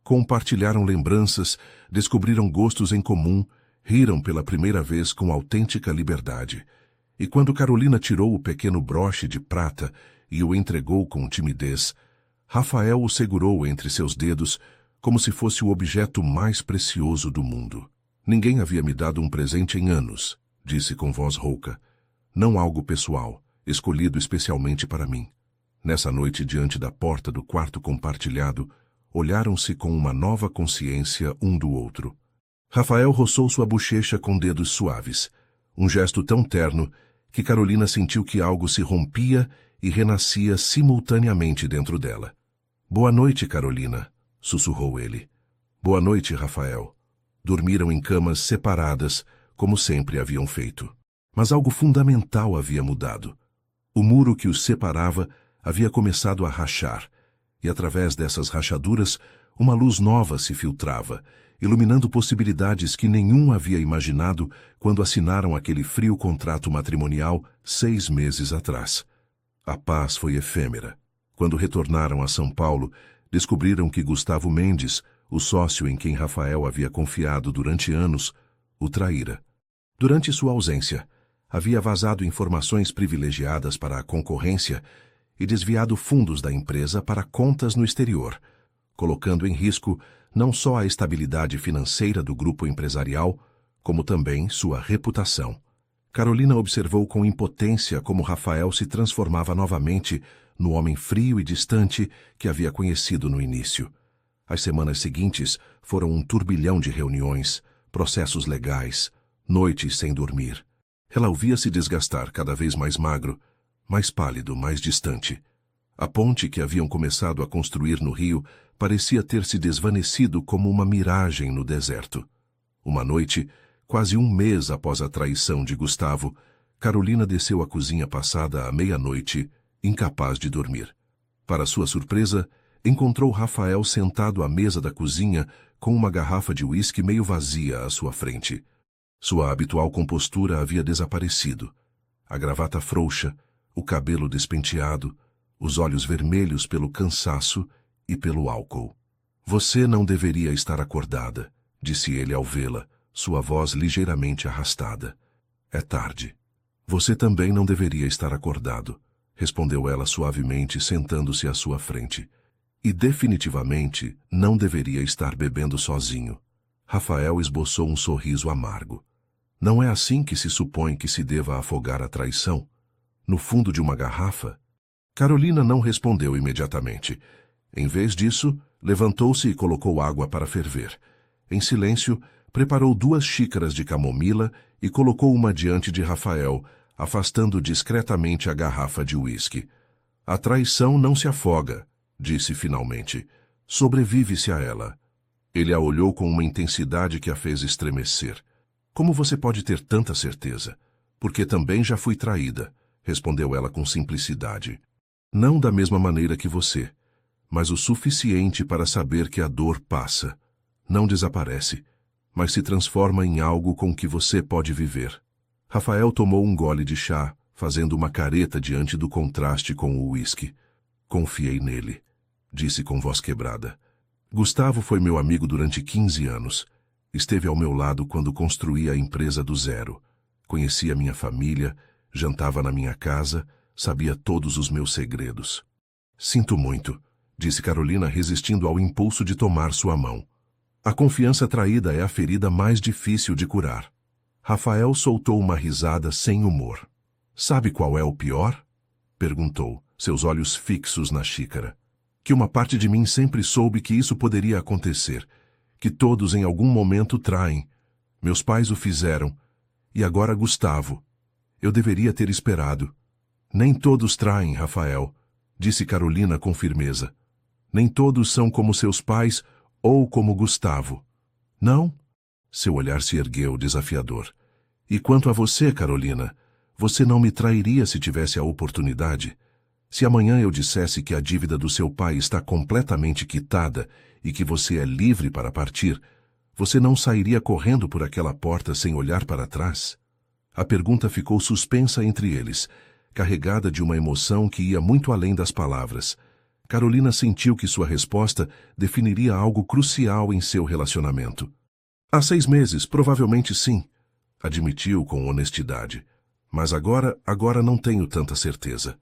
Compartilharam lembranças, descobriram gostos em comum, riram pela primeira vez com autêntica liberdade. E quando Carolina tirou o pequeno broche de prata e o entregou com timidez, Rafael o segurou entre seus dedos como se fosse o objeto mais precioso do mundo. "Ninguém havia me dado um presente em anos", disse com voz rouca. "Não algo pessoal, escolhido especialmente para mim." Nessa noite, diante da porta do quarto compartilhado, olharam-se com uma nova consciência um do outro. Rafael roçou sua bochecha com dedos suaves, um gesto tão terno que Carolina sentiu que algo se rompia e renascia simultaneamente dentro dela. "Boa noite, Carolina", sussurrou ele. "Boa noite, Rafael." Dormiram em camas separadas, como sempre haviam feito. Mas algo fundamental havia mudado. O muro que os separava havia começado a rachar, e através dessas rachaduras, uma luz nova se filtrava, iluminando possibilidades que nenhum havia imaginado quando assinaram aquele frio contrato matrimonial 6 meses atrás. A paz foi efêmera. Quando retornaram a São Paulo, descobriram que Gustavo Mendes, o sócio em quem Rafael havia confiado durante anos, o traíra. Durante sua ausência, havia vazado informações privilegiadas para a concorrência e desviado fundos da empresa para contas no exterior, colocando em risco não só a estabilidade financeira do grupo empresarial, como também sua reputação. Carolina observou com impotência como Rafael se transformava novamente no homem frio e distante que havia conhecido no início. As semanas seguintes foram um turbilhão de reuniões, processos legais, noites sem dormir. Ela o via se desgastar cada vez mais magro, mais pálido, mais distante. A ponte que haviam começado a construir no rio parecia ter se desvanecido como uma miragem no deserto. Uma noite, quase um mês após a traição de Gustavo, Carolina desceu à cozinha passada à meia-noite, incapaz de dormir. Para sua surpresa, encontrou Rafael sentado à mesa da cozinha com uma garrafa de uísque meio vazia à sua frente. Sua habitual compostura havia desaparecido. A gravata frouxa, o cabelo despenteado, os olhos vermelhos pelo cansaço e pelo álcool. "Você não deveria estar acordada", disse ele ao vê-la, sua voz ligeiramente arrastada. "É tarde." "Você também não deveria estar acordado", respondeu ela suavemente, sentando-se à sua frente. "E definitivamente não deveria estar bebendo sozinho." Rafael esboçou um sorriso amargo. "Não é assim que se supõe que se deva afogar a traição? No fundo de uma garrafa?" Carolina não respondeu imediatamente. Em vez disso, levantou-se e colocou água para ferver. Em silêncio, preparou 2 xícaras de camomila e colocou uma diante de Rafael, afastando discretamente a garrafa de uísque. "A traição não se afoga", disse finalmente. "Sobrevive-se a ela." Ele a olhou com uma intensidade que a fez estremecer. "Como você pode ter tanta certeza?" "Porque também já fui traída", respondeu ela com simplicidade. "Não da mesma maneira que você, mas o suficiente para saber que a dor passa. Não desaparece, mas se transforma em algo com que você pode viver." Rafael tomou um gole de chá, fazendo uma careta diante do contraste com o uísque. "Confiei nele", disse com voz quebrada. "Gustavo foi meu amigo durante 15 anos. Esteve ao meu lado quando construí a empresa do zero. Conhecia minha família, jantava na minha casa, sabia todos os meus segredos." "Sinto muito", disse Carolina, resistindo ao impulso de tomar sua mão. "A confiança traída é a ferida mais difícil de curar." Rafael soltou uma risada sem humor. "Sabe qual é o pior?" perguntou, seus olhos fixos na xícara. "Que uma parte de mim sempre soube que isso poderia acontecer, que todos em algum momento traem. Meus pais o fizeram, e agora Gustavo. Eu deveria ter esperado." "Nem todos traem, Rafael", disse Carolina com firmeza. "Nem todos são como seus pais ou como Gustavo." "Não?" Seu olhar se ergueu, desafiador. "E quanto a você, Carolina, você não me trairia se tivesse a oportunidade? Se amanhã eu dissesse que a dívida do seu pai está completamente quitada e que você é livre para partir, você não sairia correndo por aquela porta sem olhar para trás?" A pergunta ficou suspensa entre eles, carregada de uma emoção que ia muito além das palavras. Carolina sentiu que sua resposta definiria algo crucial em seu relacionamento. "Há 6 meses, provavelmente sim", admitiu com honestidade. "Mas agora não tenho tanta certeza."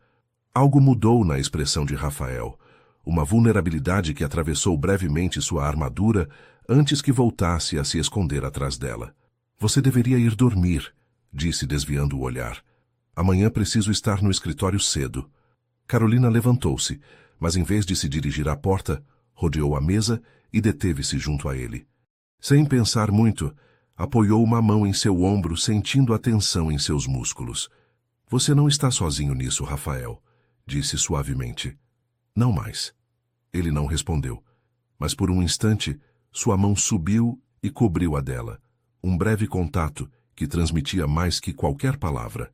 Algo mudou na expressão de Rafael, uma vulnerabilidade que atravessou brevemente sua armadura antes que voltasse a se esconder atrás dela. "Você deveria ir dormir", disse desviando o olhar. "Amanhã preciso estar no escritório cedo." Carolina levantou-se, mas em vez de se dirigir à porta, rodeou a mesa e deteve-se junto a ele. Sem pensar muito, apoiou uma mão em seu ombro, sentindo a tensão em seus músculos. "Você não está sozinho nisso, Rafael", disse suavemente. "Não mais." Ele não respondeu, mas por um instante sua mão subiu e cobriu a dela. Um breve contato que transmitia mais que qualquer palavra.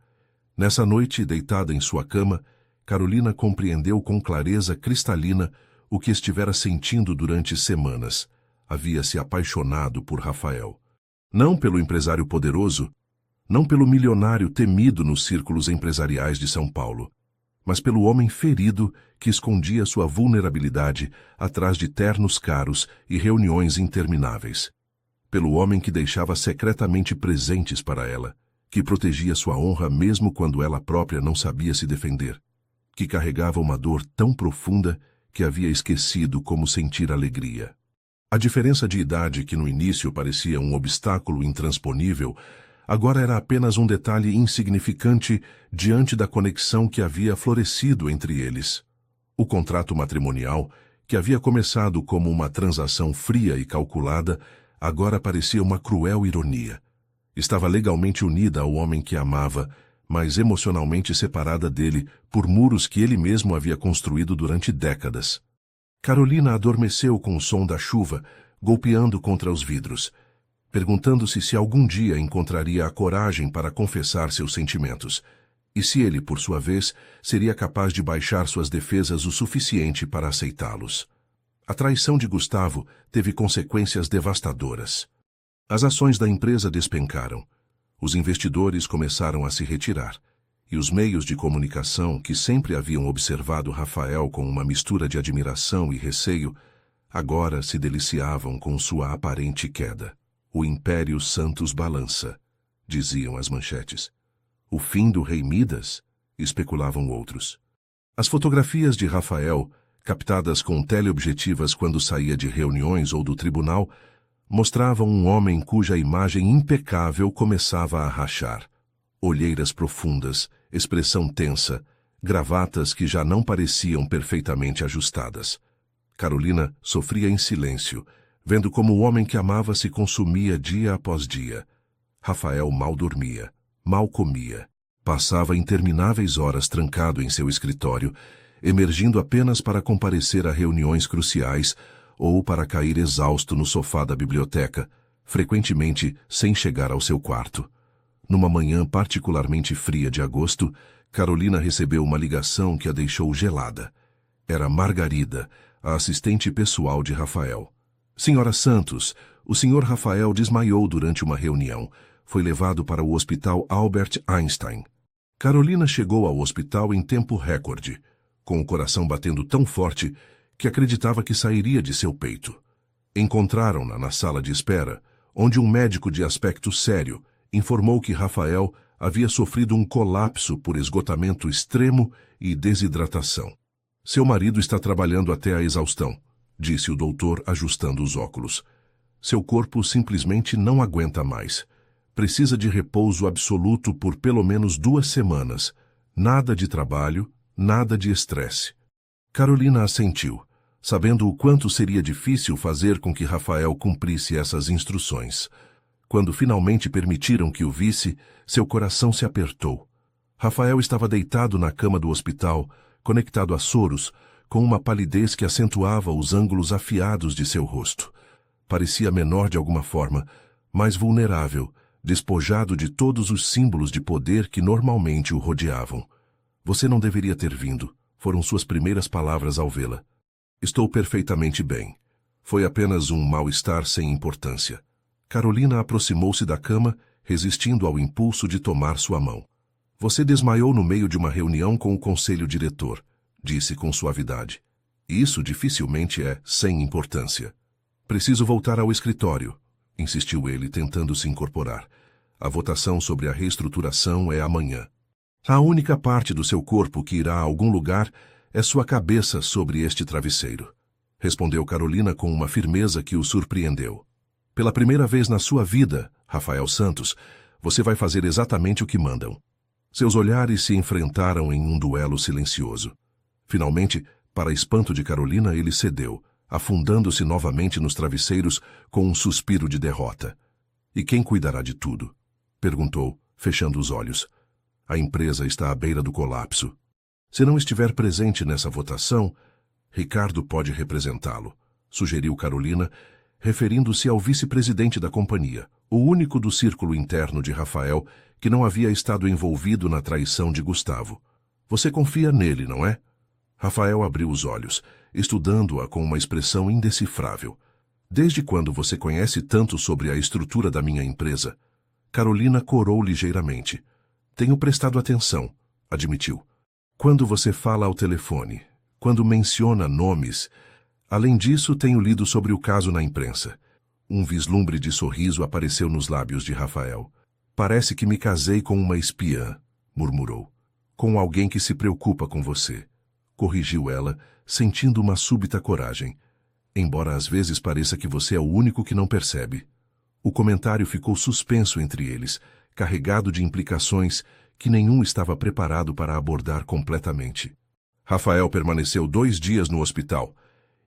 Nessa noite, deitada em sua cama, Carolina compreendeu com clareza cristalina o que estivera sentindo durante semanas, havia se apaixonado por Rafael. Não pelo empresário poderoso, não pelo milionário temido nos círculos empresariais de São Paulo, mas pelo homem ferido que escondia sua vulnerabilidade atrás de ternos caros e reuniões intermináveis. Pelo homem que deixava secretamente presentes para ela, que protegia sua honra mesmo quando ela própria não sabia se defender, que carregava uma dor tão profunda que havia esquecido como sentir alegria. A diferença de idade que no início parecia um obstáculo intransponível, agora era apenas um detalhe insignificante diante da conexão que havia florescido entre eles. O contrato matrimonial, que havia começado como uma transação fria e calculada, agora parecia uma cruel ironia. Estava legalmente unida ao homem que amava, mas emocionalmente separada dele por muros que ele mesmo havia construído durante décadas. Carolina adormeceu com o som da chuva, golpeando contra os vidros, perguntando-se se algum dia encontraria a coragem para confessar seus sentimentos, e se ele, por sua vez, seria capaz de baixar suas defesas o suficiente para aceitá-los. A traição de Gustavo teve consequências devastadoras. As ações da empresa despencaram. Os investidores começaram a se retirar, e os meios de comunicação, que sempre haviam observado Rafael com uma mistura de admiração e receio, agora se deliciavam com sua aparente queda. O Império Santos balança, diziam as manchetes. O fim do rei Midas? Especulavam outros. As fotografias de Rafael, captadas com teleobjetivas quando saía de reuniões ou do tribunal, mostravam um homem cuja imagem impecável começava a rachar. Olheiras profundas, expressão tensa, gravatas que já não pareciam perfeitamente ajustadas. Carolina sofria em silêncio, vendo como o homem que amava se consumia dia após dia. Rafael mal dormia, mal comia. Passava intermináveis horas trancado em seu escritório, emergindo apenas para comparecer a reuniões cruciais ou para cair exausto no sofá da biblioteca, frequentemente sem chegar ao seu quarto. Numa manhã particularmente fria de agosto, Carolina recebeu uma ligação que a deixou gelada. Era Margarida, a assistente pessoal de Rafael. Senhora Santos, o senhor Rafael desmaiou durante uma reunião. Foi levado para o Hospital Albert Einstein. Carolina chegou ao hospital em tempo recorde, com o coração batendo tão forte que acreditava que sairia de seu peito. Encontraram-na na sala de espera, onde um médico de aspecto sério informou que Rafael havia sofrido um colapso por esgotamento extremo e desidratação. Seu marido está trabalhando até a exaustão, disse o doutor ajustando os óculos. Seu corpo simplesmente não aguenta mais. Precisa de repouso absoluto por pelo menos 2 semanas. Nada de trabalho, nada de estresse. Carolina assentiu, sabendo o quanto seria difícil fazer com que Rafael cumprisse essas instruções. Quando finalmente permitiram que o visse, seu coração se apertou. Rafael estava deitado na cama do hospital, conectado a soros, com uma palidez que acentuava os ângulos afiados de seu rosto. Parecia menor de alguma forma, mais vulnerável, despojado de todos os símbolos de poder que normalmente o rodeavam. Você não deveria ter vindo, foram suas primeiras palavras ao vê-la. Estou perfeitamente bem. Foi apenas um mal-estar sem importância. Carolina aproximou-se da cama, resistindo ao impulso de tomar sua mão. Você desmaiou no meio de uma reunião com o conselho diretor, disse com suavidade. Isso dificilmente é sem importância. Preciso voltar ao escritório, insistiu ele, tentando se incorporar. A votação sobre a reestruturação é amanhã. A única parte do seu corpo que irá a algum lugar é sua cabeça sobre este travesseiro, respondeu Carolina com uma firmeza que o surpreendeu. Pela primeira vez na sua vida, Rafael Santos, você vai fazer exatamente o que mandam. Seus olhares se enfrentaram em um duelo silencioso. Finalmente, para espanto de Carolina, ele cedeu, afundando-se novamente nos travesseiros com um suspiro de derrota. E quem cuidará de tudo? Perguntou, fechando os olhos. A empresa está à beira do colapso. Se não estiver presente nessa votação, Ricardo pode representá-lo, sugeriu Carolina, referindo-se ao vice-presidente da companhia, o único do círculo interno de Rafael que não havia estado envolvido na traição de Gustavo. Você confia nele, não é? Rafael abriu os olhos, estudando-a com uma expressão indecifrável. Desde quando você conhece tanto sobre a estrutura da minha empresa? Carolina corou ligeiramente. Tenho prestado atenção, admitiu. Quando você fala ao telefone, quando menciona nomes. Além disso, tenho lido sobre o caso na imprensa. Um vislumbre de sorriso apareceu nos lábios de Rafael. Parece que me casei com uma espiã, murmurou. Com alguém que se preocupa com você. Corrigiu ela, sentindo uma súbita coragem. Embora às vezes pareça que você é o único que não percebe. O comentário ficou suspenso entre eles, carregado de implicações que nenhum estava preparado para abordar completamente. Rafael permaneceu 2 dias no hospital,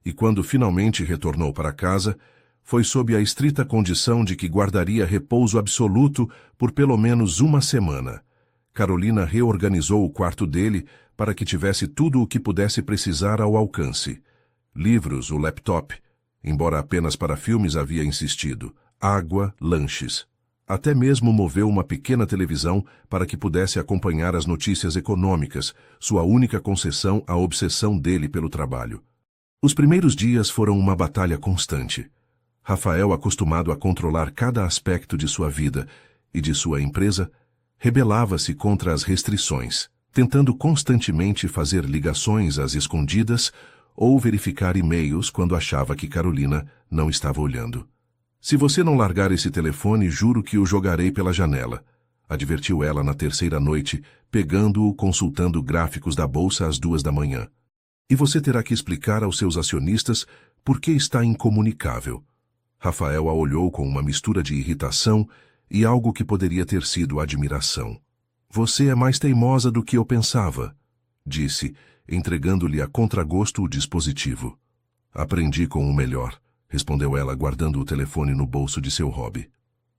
e quando finalmente retornou para casa, foi sob a estrita condição de que guardaria repouso absoluto por pelo menos 1 semana. Carolina reorganizou o quarto dele para que tivesse tudo o que pudesse precisar ao alcance. Livros, o laptop, embora apenas para filmes havia insistido, água, lanches. Até mesmo moveu uma pequena televisão para que pudesse acompanhar as notícias econômicas, sua única concessão à obsessão dele pelo trabalho. Os primeiros dias foram uma batalha constante. Rafael, acostumado a controlar cada aspecto de sua vida e de sua empresa, rebelava-se contra as restrições, tentando constantemente fazer ligações às escondidas ou verificar e-mails quando achava que Carolina não estava olhando. Se você não largar esse telefone, juro que o jogarei pela janela, advertiu ela na 3ª noite, pegando-o consultando gráficos da bolsa às 2 da manhã. E você terá que explicar aos seus acionistas por que está incomunicável. Rafael a olhou com uma mistura de irritação e algo que poderia ter sido admiração. Você é mais teimosa do que eu pensava, disse, entregando-lhe a contragosto o dispositivo. Aprendi com o melhor, respondeu ela, guardando o telefone no bolso de seu hobby.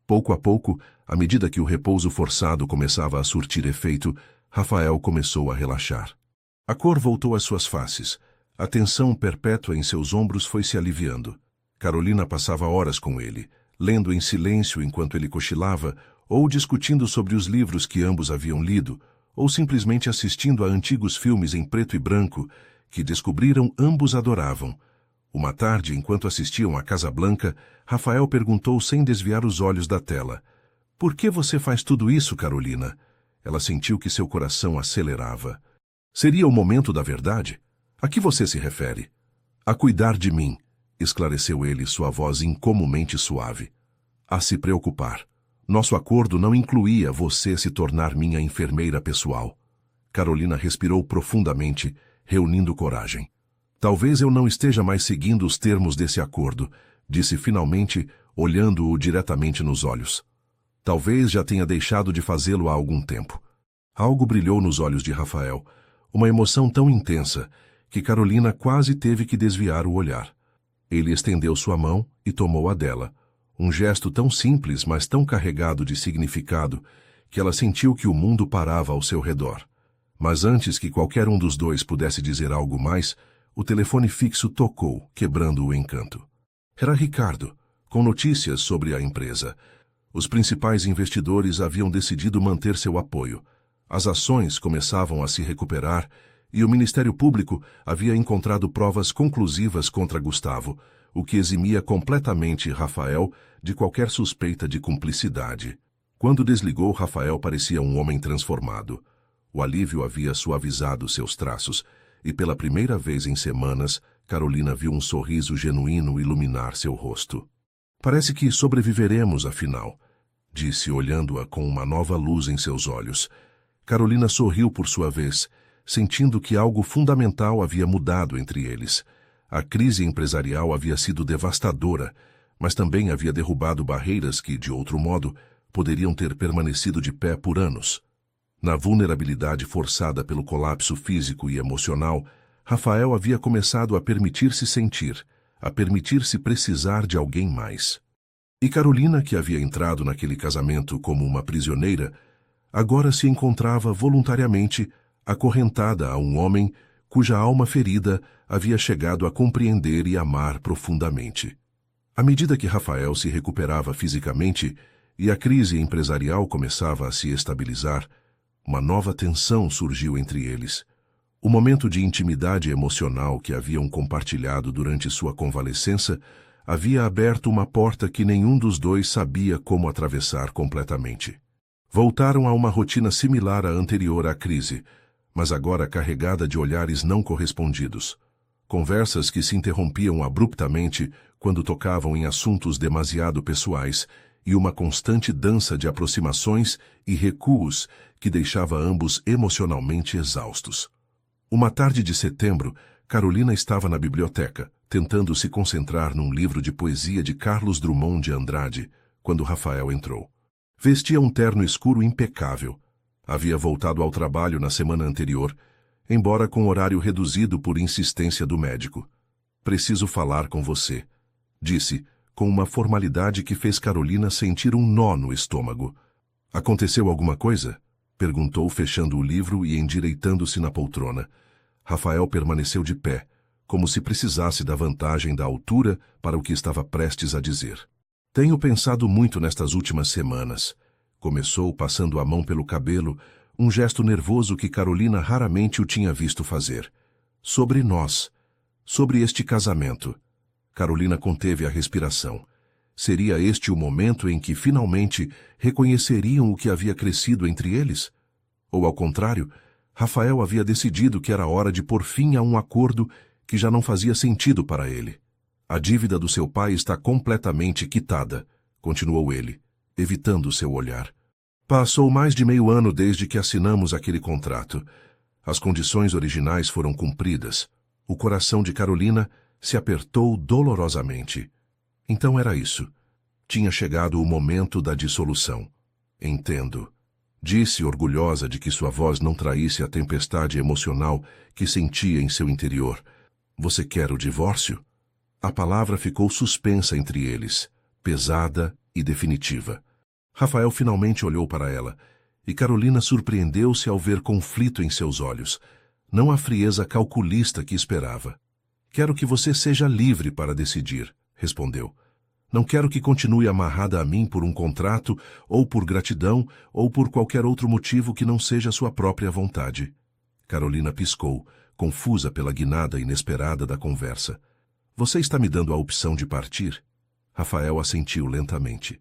Pouco a pouco, à medida que o repouso forçado começava a surtir efeito, Rafael começou a relaxar. A cor voltou às suas faces. A tensão perpétua em seus ombros foi se aliviando. Carolina passava horas com ele, lendo em silêncio enquanto ele cochilava, ou discutindo sobre os livros que ambos haviam lido, ou simplesmente assistindo a antigos filmes em preto e branco que descobriram ambos adoravam. Uma tarde, enquanto assistiam a Casa Blanca, Rafael perguntou sem desviar os olhos da tela. Por que você faz tudo isso, Carolina? Ela sentiu que seu coração acelerava. Seria o momento da verdade? A que você se refere? A cuidar de mim, esclareceu ele, sua voz incomumente suave. A se preocupar. Nosso acordo não incluía você se tornar minha enfermeira pessoal. Carolina respirou profundamente, reunindo coragem. Talvez eu não esteja mais seguindo os termos desse acordo, disse finalmente, olhando-o diretamente nos olhos. Talvez já tenha deixado de fazê-lo há algum tempo. Algo brilhou nos olhos de Rafael, uma emoção tão intensa que Carolina quase teve que desviar o olhar. Ele estendeu sua mão e tomou a dela, um gesto tão simples, mas tão carregado de significado, que ela sentiu que o mundo parava ao seu redor. Mas antes que qualquer um dos dois pudesse dizer algo mais, o telefone fixo tocou, quebrando o encanto. Era Ricardo, com notícias sobre a empresa. Os principais investidores haviam decidido manter seu apoio. As ações começavam a se recuperar e o Ministério Público havia encontrado provas conclusivas contra Gustavo, o que eximia completamente Rafael de qualquer suspeita de cumplicidade. Quando desligou, Rafael parecia um homem transformado. O alívio havia suavizado seus traços, e pela primeira vez em semanas, Carolina viu um sorriso genuíno iluminar seu rosto. Parece que sobreviveremos, afinal, disse, olhando-a com uma nova luz em seus olhos. Carolina sorriu por sua vez, sentindo que algo fundamental havia mudado entre eles. A crise empresarial havia sido devastadora, mas também havia derrubado barreiras que, de outro modo, poderiam ter permanecido de pé por anos. Na vulnerabilidade forçada pelo colapso físico e emocional, Rafael havia começado a permitir-se sentir, a permitir-se precisar de alguém mais. E Carolina, que havia entrado naquele casamento como uma prisioneira, agora se encontrava voluntariamente acorrentada a um homem cuja alma ferida havia chegado a compreender e amar profundamente. À medida que Rafael se recuperava fisicamente e a crise empresarial começava a se estabilizar, uma nova tensão surgiu entre eles. O momento de intimidade emocional que haviam compartilhado durante sua convalescença havia aberto uma porta que nenhum dos dois sabia como atravessar completamente. Voltaram a uma rotina similar à anterior à crise, mas agora carregada de olhares não correspondidos. Conversas que se interrompiam abruptamente quando tocavam em assuntos demasiado pessoais e uma constante dança de aproximações e recuos que deixava ambos emocionalmente exaustos. Uma tarde de setembro, Carolina estava na biblioteca, tentando se concentrar num livro de poesia de Carlos Drummond de Andrade, quando Rafael entrou. Vestia um terno escuro impecável. Havia voltado ao trabalho na semana anterior, embora com horário reduzido por insistência do médico. "Preciso falar com você", disse, com uma formalidade que fez Carolina sentir um nó no estômago. "Aconteceu alguma coisa?", perguntou, fechando o livro e endireitando-se na poltrona. Rafael permaneceu de pé, como se precisasse da vantagem da altura para o que estava prestes a dizer. "Tenho pensado muito nestas últimas semanas", começou, passando a mão pelo cabelo, um gesto nervoso que Carolina raramente o tinha visto fazer. "Sobre nós. Sobre este casamento." Carolina conteve a respiração. Seria este o momento em que finalmente reconheceriam o que havia crescido entre eles? Ou, ao contrário, Rafael havia decidido que era hora de pôr fim a um acordo que já não fazia sentido para ele. "A dívida do seu pai está completamente quitada", continuou ele, evitando seu olhar. "Passou mais de meio ano desde que assinamos aquele contrato. As condições originais foram cumpridas." O coração de Carolina se apertou dolorosamente. Então era isso. Tinha chegado o momento da dissolução. "Entendo", disse, orgulhosa de que sua voz não traísse a tempestade emocional que sentia em seu interior. "Você quer o divórcio?" A palavra ficou suspensa entre eles, pesada e definitiva. Rafael finalmente olhou para ela, e Carolina surpreendeu-se ao ver conflito em seus olhos, não a frieza calculista que esperava. "Quero que você seja livre para decidir", respondeu. "Não quero que continue amarrada a mim por um contrato, ou por gratidão, ou por qualquer outro motivo que não seja sua própria vontade." Carolina piscou, confusa pela guinada inesperada da conversa. "Você está me dando a opção de partir?" Rafael assentiu lentamente.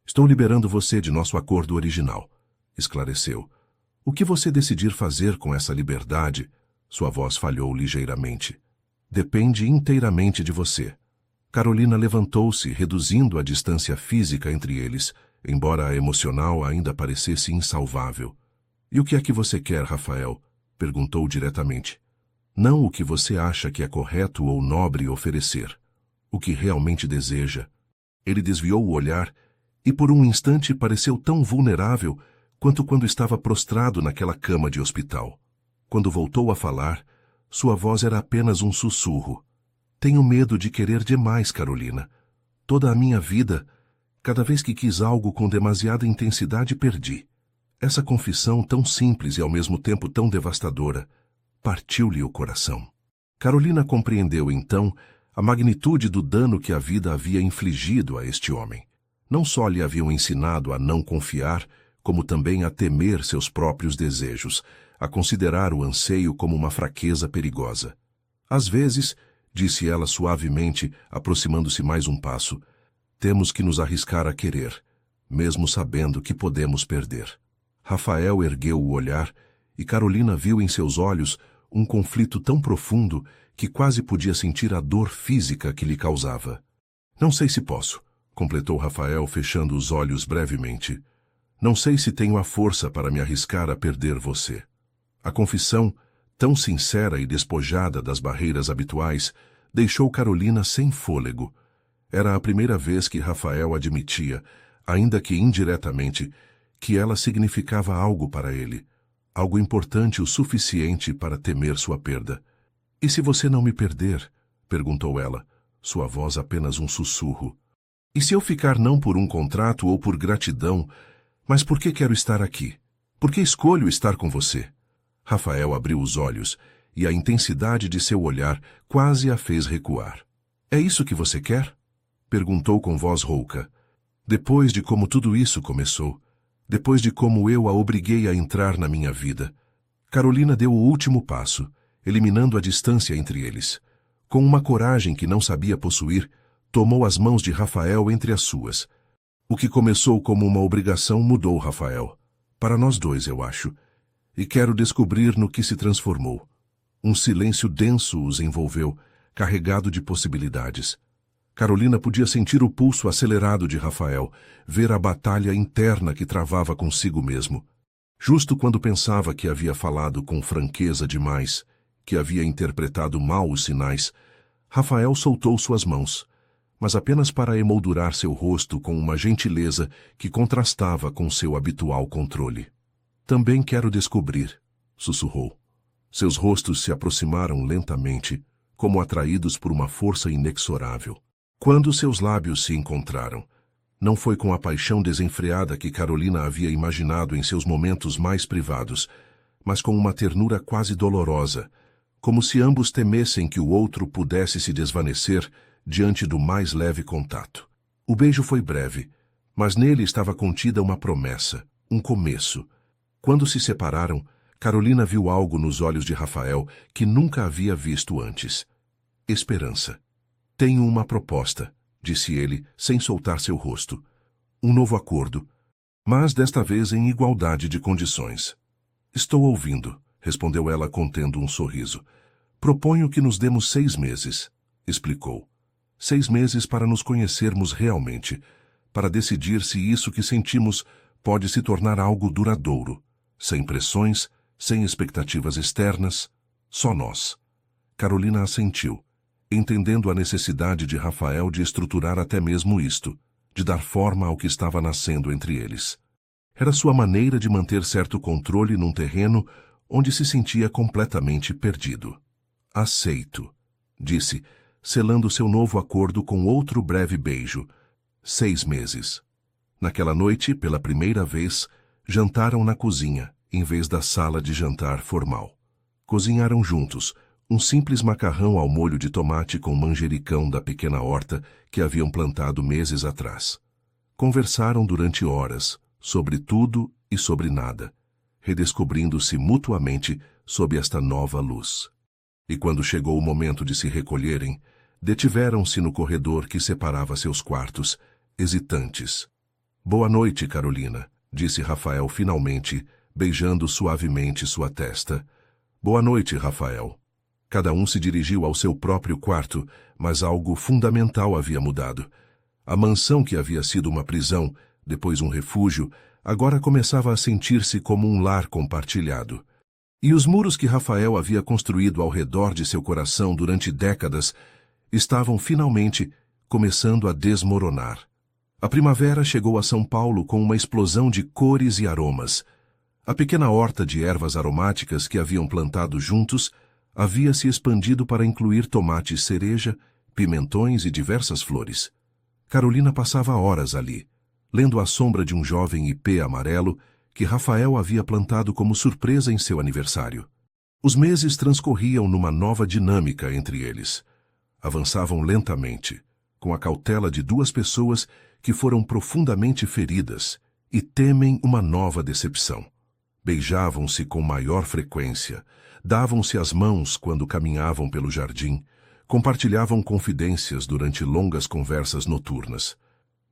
"Estou liberando você de nosso acordo original", esclareceu. "O que você decidir fazer com essa liberdade?" Sua voz falhou ligeiramente. "Depende inteiramente de você." Carolina levantou-se, reduzindo a distância física entre eles, embora a emocional ainda parecesse insalvável. "E o que é que você quer, Rafael?" perguntou diretamente. "Não o que você acha que é correto ou nobre oferecer. O que realmente deseja." Ele desviou o olhar e por um instante pareceu tão vulnerável quanto quando estava prostrado naquela cama de hospital. Quando voltou a falar, sua voz era apenas um sussurro. "Tenho medo de querer demais, Carolina. Toda a minha vida, cada vez que quis algo com demasiada intensidade, perdi. Essa confissão tão simples e ao mesmo tempo tão devastadora partiu-lhe o coração." Carolina compreendeu então a magnitude do dano que a vida havia infligido a este homem. Não só lhe haviam ensinado a não confiar, como também a temer seus próprios desejos, a considerar o anseio como uma fraqueza perigosa. "Às vezes", disse ela suavemente, aproximando-se mais um passo, "temos que nos arriscar a querer, mesmo sabendo que podemos perder." Rafael ergueu o olhar e Carolina viu em seus olhos um conflito tão profundo que quase podia sentir a dor física que lhe causava. "Não sei se posso", completou Rafael, fechando os olhos brevemente. "Não sei se tenho a força para me arriscar a perder você." A confissão, tão sincera e despojada das barreiras habituais, deixou Carolina sem fôlego. Era a primeira vez que Rafael admitia, ainda que indiretamente, que ela significava algo para ele, algo importante o suficiente para temer sua perda. "E se você não me perder?", perguntou ela, sua voz apenas um sussurro. "E se eu ficar não por um contrato ou por gratidão, mas porque quero estar aqui? Porque escolho estar com você?" Rafael abriu os olhos, e a intensidade de seu olhar quase a fez recuar. "É isso que você quer?", perguntou com voz rouca. "Depois de como tudo isso começou, depois de como eu a obriguei a entrar na minha vida." Carolina deu o último passo, eliminando a distância entre eles. Com uma coragem que não sabia possuir, Tomou as mãos de Rafael entre as suas. O que começou como uma obrigação mudou, Rafael. Para nós dois, eu acho. E quero descobrir no que se transformou. Um silêncio denso os envolveu, carregado de possibilidades. Carolina podia sentir o pulso acelerado de Rafael, ver a batalha interna que travava consigo mesmo. Justo quando pensava que havia falado com franqueza demais, que havia interpretado mal os sinais, Rafael soltou suas mãos, mas apenas para emoldurar seu rosto com uma gentileza que contrastava com seu habitual controle. Também quero descobrir, sussurrou. Seus rostos se aproximaram lentamente, como atraídos por uma força inexorável. Quando seus lábios se encontraram, não foi com a paixão desenfreada que Carolina havia imaginado em seus momentos mais privados, mas com uma ternura quase dolorosa, como se ambos temessem que o outro pudesse se desvanecer diante do mais leve contato. O beijo foi breve, mas nele estava contida uma promessa, um começo. Quando se separaram, Carolina viu algo nos olhos de Rafael que nunca havia visto antes. Esperança. Tenho uma proposta, disse ele, sem soltar seu rosto. Um novo acordo, mas desta vez em igualdade de condições. Estou ouvindo, respondeu ela contendo um sorriso. Proponho que nos demos 6 meses, explicou. 6 meses para nos conhecermos realmente, para decidir se isso que sentimos pode se tornar algo duradouro, sem pressões, sem expectativas externas, só nós. Carolina assentiu, entendendo a necessidade de Rafael de estruturar até mesmo isto, de dar forma ao que estava nascendo entre eles. Era sua maneira de manter certo controle num terreno onde se sentia completamente perdido. Aceito, disse, selando seu novo acordo com outro breve beijo. 6 meses. Naquela noite, pela primeira vez, jantaram na cozinha, em vez da sala de jantar formal. Cozinharam juntos, um simples macarrão ao molho de tomate com manjericão da pequena horta que haviam plantado meses atrás. Conversaram durante horas, sobre tudo e sobre nada, redescobrindo-se mutuamente sob esta nova luz. E quando chegou o momento de se recolherem, detiveram-se no corredor que separava seus quartos, hesitantes. Boa noite, Carolina, disse Rafael finalmente, beijando suavemente sua testa. Boa noite, Rafael. Cada um se dirigiu ao seu próprio quarto, mas algo fundamental havia mudado. A mansão que havia sido uma prisão, depois um refúgio, agora começava a sentir-se como um lar compartilhado. E os muros que Rafael havia construído ao redor de seu coração durante décadas estavam finalmente começando a desmoronar. A primavera chegou a São Paulo com uma explosão de cores e aromas. A pequena horta de ervas aromáticas que haviam plantado juntos havia se expandido para incluir tomates cereja, pimentões e diversas flores. Carolina passava horas ali, lendo a sombra de um jovem ipê amarelo que Rafael havia plantado como surpresa em seu aniversário. Os meses transcorriam numa nova dinâmica entre eles. Avançavam lentamente, com a cautela de 2 pessoas que foram profundamente feridas e temem uma nova decepção. Beijavam-se com maior frequência, davam-se as mãos quando caminhavam pelo jardim, compartilhavam confidências durante longas conversas noturnas.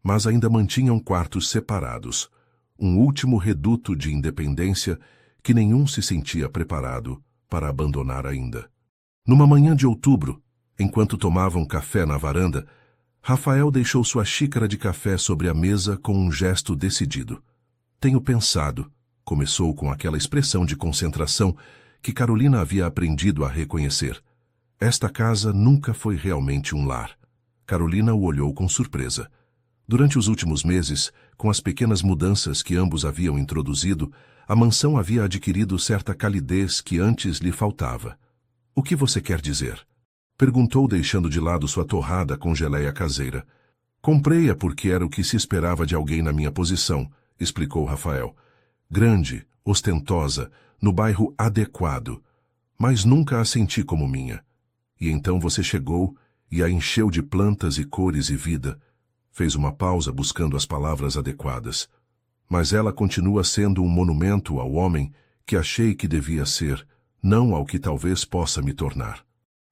Mas ainda mantinham quartos separados, um último reduto de independência que nenhum se sentia preparado para abandonar ainda. Numa manhã de outubro, enquanto tomavam café na varanda, Rafael deixou sua xícara de café sobre a mesa com um gesto decidido. Tenho pensado, começou com aquela expressão de concentração que Carolina havia aprendido a reconhecer. Esta casa nunca foi realmente um lar. Carolina o olhou com surpresa. Durante os últimos meses, com as pequenas mudanças que ambos haviam introduzido, a mansão havia adquirido certa calidez que antes lhe faltava. O que você quer dizer? Perguntou, deixando de lado sua torrada com geleia caseira. Comprei-a porque era o que se esperava de alguém na minha posição, explicou Rafael. Grande, ostentosa, no bairro adequado, mas nunca a senti como minha. E então você chegou e a encheu de plantas e cores e vida. Fez uma pausa buscando as palavras adequadas. Mas ela continua sendo um monumento ao homem que achei que devia ser, não ao que talvez possa me tornar.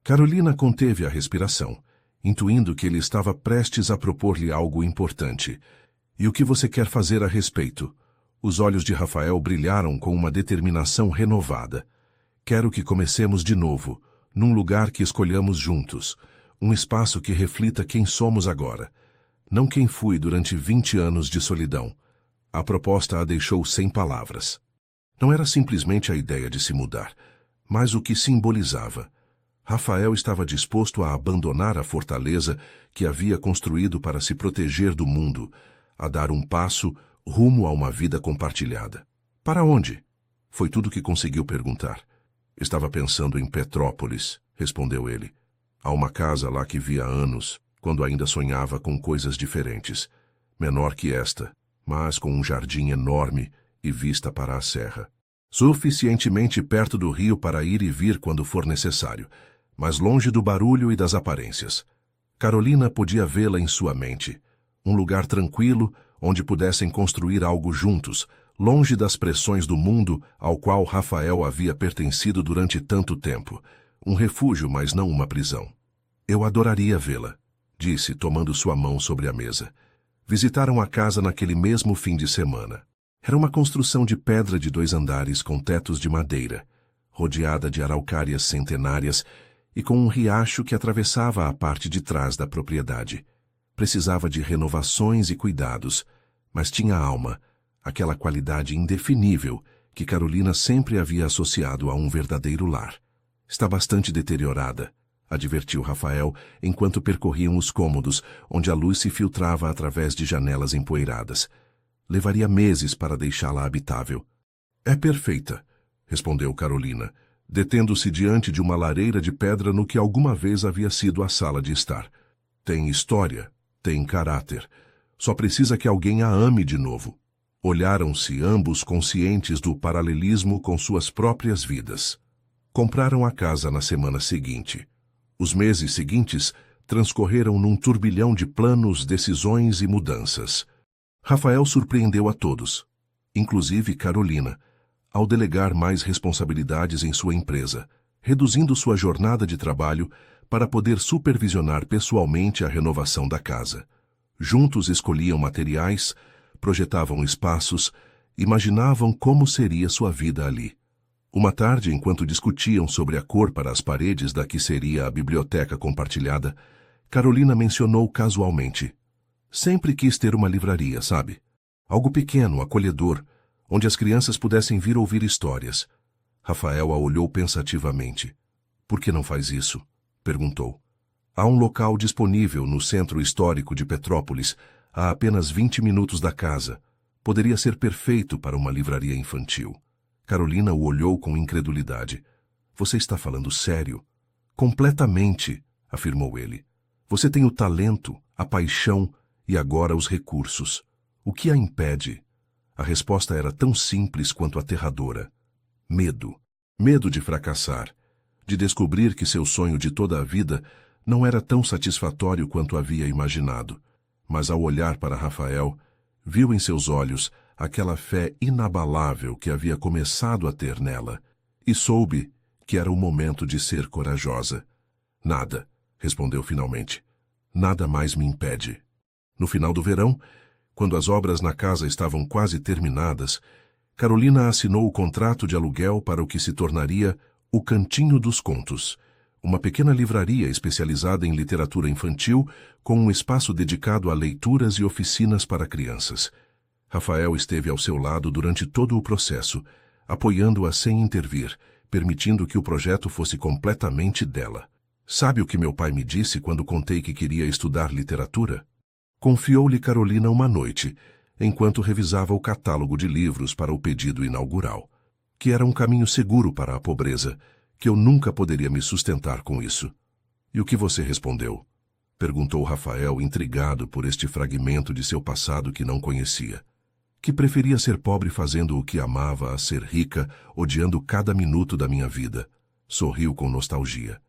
Carolina conteve a respiração, intuindo que ele estava prestes a propor-lhe algo importante. E o que você quer fazer a respeito? Os olhos de Rafael brilharam com uma determinação renovada. Quero que comecemos de novo, num lugar que escolhamos juntos, um espaço que reflita quem somos agora, não quem fui durante 20 anos de solidão. A proposta a deixou sem palavras. Não era simplesmente a ideia de se mudar, mas o que simbolizava. Rafael estava disposto a abandonar a fortaleza que havia construído para se proteger do mundo, a dar um passo rumo a uma vida compartilhada. Para onde? Foi tudo que conseguiu perguntar. Estava pensando em Petrópolis, respondeu ele. Há uma casa lá que vi há anos, quando ainda sonhava com coisas diferentes. Menor que esta, mas com um jardim enorme e vista para a serra. Suficientemente perto do rio para ir e vir quando for necessário, mas longe do barulho e das aparências. Carolina podia vê-la em sua mente. Um lugar tranquilo, onde pudessem construir algo juntos, longe das pressões do mundo ao qual Rafael havia pertencido durante tanto tempo. Um refúgio, mas não uma prisão. Eu adoraria vê-la, disse, tomando sua mão sobre a mesa. Visitaram a casa naquele mesmo fim de semana. Era uma construção de pedra de 2 andares com tetos de madeira, rodeada de araucárias centenárias e com um riacho que atravessava a parte de trás da propriedade. Precisava de renovações e cuidados, mas tinha alma, aquela qualidade indefinível que Carolina sempre havia associado a um verdadeiro lar. Está bastante deteriorada, advertiu Rafael enquanto percorriam os cômodos, onde a luz se filtrava através de janelas empoeiradas. Levaria meses para deixá-la habitável. É perfeita, respondeu Carolina, detendo-se diante de uma lareira de pedra no que alguma vez havia sido a sala de estar. Tem história, tem caráter. Só precisa que alguém a ame de novo. Olharam-se ambos conscientes do paralelismo com suas próprias vidas. Compraram a casa na semana seguinte. Os meses seguintes transcorreram num turbilhão de planos, decisões e mudanças. Rafael surpreendeu a todos, inclusive Carolina, ao delegar mais responsabilidades em sua empresa, reduzindo sua jornada de trabalho para poder supervisionar pessoalmente a renovação da casa. Juntos escolhiam materiais, projetavam espaços, imaginavam como seria sua vida ali. Uma tarde, enquanto discutiam sobre a cor para as paredes da que seria a biblioteca compartilhada, Carolina mencionou casualmente: sempre quis ter uma livraria, sabe? Algo pequeno, acolhedor, onde as crianças pudessem vir ouvir histórias. Rafael a olhou pensativamente. Por que não faz isso? Perguntou. Há um local disponível no centro histórico de Petrópolis, a apenas 20 minutos da casa. Poderia ser perfeito para uma livraria infantil. Carolina o olhou com incredulidade. Você está falando sério? Completamente, afirmou ele. Você tem o talento, a paixão e agora os recursos. O que a impede? A resposta era tão simples quanto aterradora. Medo. Medo de fracassar, de descobrir que seu sonho de toda a vida não era tão satisfatório quanto havia imaginado. Mas ao olhar para Rafael, viu em seus olhos aquela fé inabalável que havia começado a ter nela, e soube que era o momento de ser corajosa. Nada, respondeu finalmente. Nada mais me impede. No final do verão, quando as obras na casa estavam quase terminadas, Carolina assinou o contrato de aluguel para o que se tornaria o Cantinho dos Contos, uma pequena livraria especializada em literatura infantil com um espaço dedicado a leituras e oficinas para crianças. Rafael esteve ao seu lado durante todo o processo, apoiando-a sem intervir, permitindo que o projeto fosse completamente dela. Sabe o que meu pai me disse quando contei que queria estudar literatura? Confiou-lhe Carolina uma noite, enquanto revisava o catálogo de livros para o pedido inaugural, que era um caminho seguro para a pobreza, que eu nunca poderia me sustentar com isso. E o que você respondeu? Perguntou Rafael, intrigado por este fragmento de seu passado que não conhecia. Que preferia ser pobre fazendo o que amava a ser rica, odiando cada minuto da minha vida. Sorriu com nostalgia.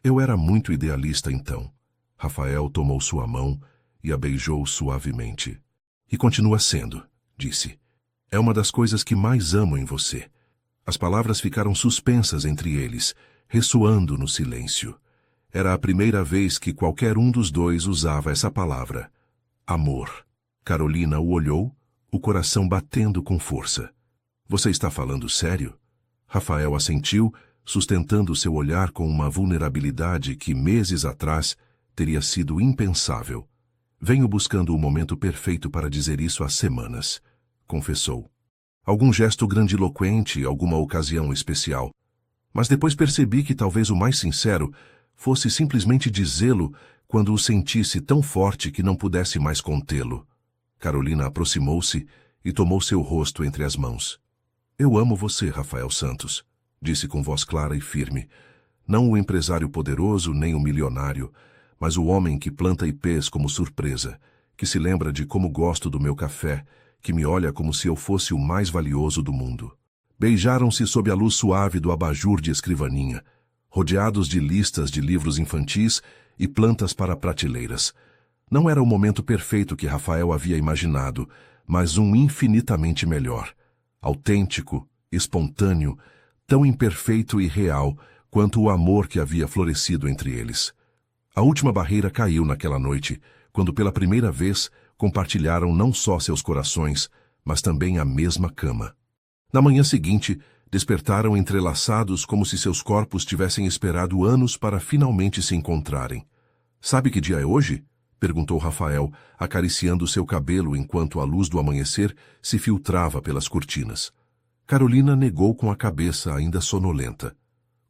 Eu era muito idealista então. Rafael tomou sua mão e a beijou suavemente. E continua sendo, disse. É uma das coisas que mais amo em você. As palavras ficaram suspensas entre eles, ressoando no silêncio. Era a primeira vez que qualquer um dos dois usava essa palavra. Amor. Carolina o olhou, o coração batendo com força. Você está falando sério? Rafael assentiu, sustentando seu olhar com uma vulnerabilidade que meses atrás teria sido impensável. Venho buscando o momento perfeito para dizer isso há semanas, confessou. Algum gesto grandiloquente, alguma ocasião especial. Mas depois percebi que talvez o mais sincero fosse simplesmente dizê-lo quando o sentisse tão forte que não pudesse mais contê-lo. Carolina aproximou-se e tomou seu rosto entre as mãos. Eu amo você, Rafael Santos, disse com voz clara e firme. Não o empresário poderoso nem o milionário, mas o homem que planta ipês como surpresa, que se lembra de como gosto do meu café, que me olha como se eu fosse o mais valioso do mundo. Beijaram-se sob a luz suave do abajur de escrivaninha, rodeados de listas de livros infantis e plantas para prateleiras. Não era o momento perfeito que Rafael havia imaginado, mas um infinitamente melhor. Autêntico, espontâneo, tão imperfeito e real quanto o amor que havia florescido entre eles. A última barreira caiu naquela noite, quando pela primeira vez compartilharam não só seus corações, mas também a mesma cama. Na manhã seguinte, despertaram entrelaçados como se seus corpos tivessem esperado anos para finalmente se encontrarem. Sabe que dia é hoje? Perguntou Rafael, acariciando seu cabelo enquanto a luz do amanhecer se filtrava pelas cortinas. Carolina negou com a cabeça ainda sonolenta.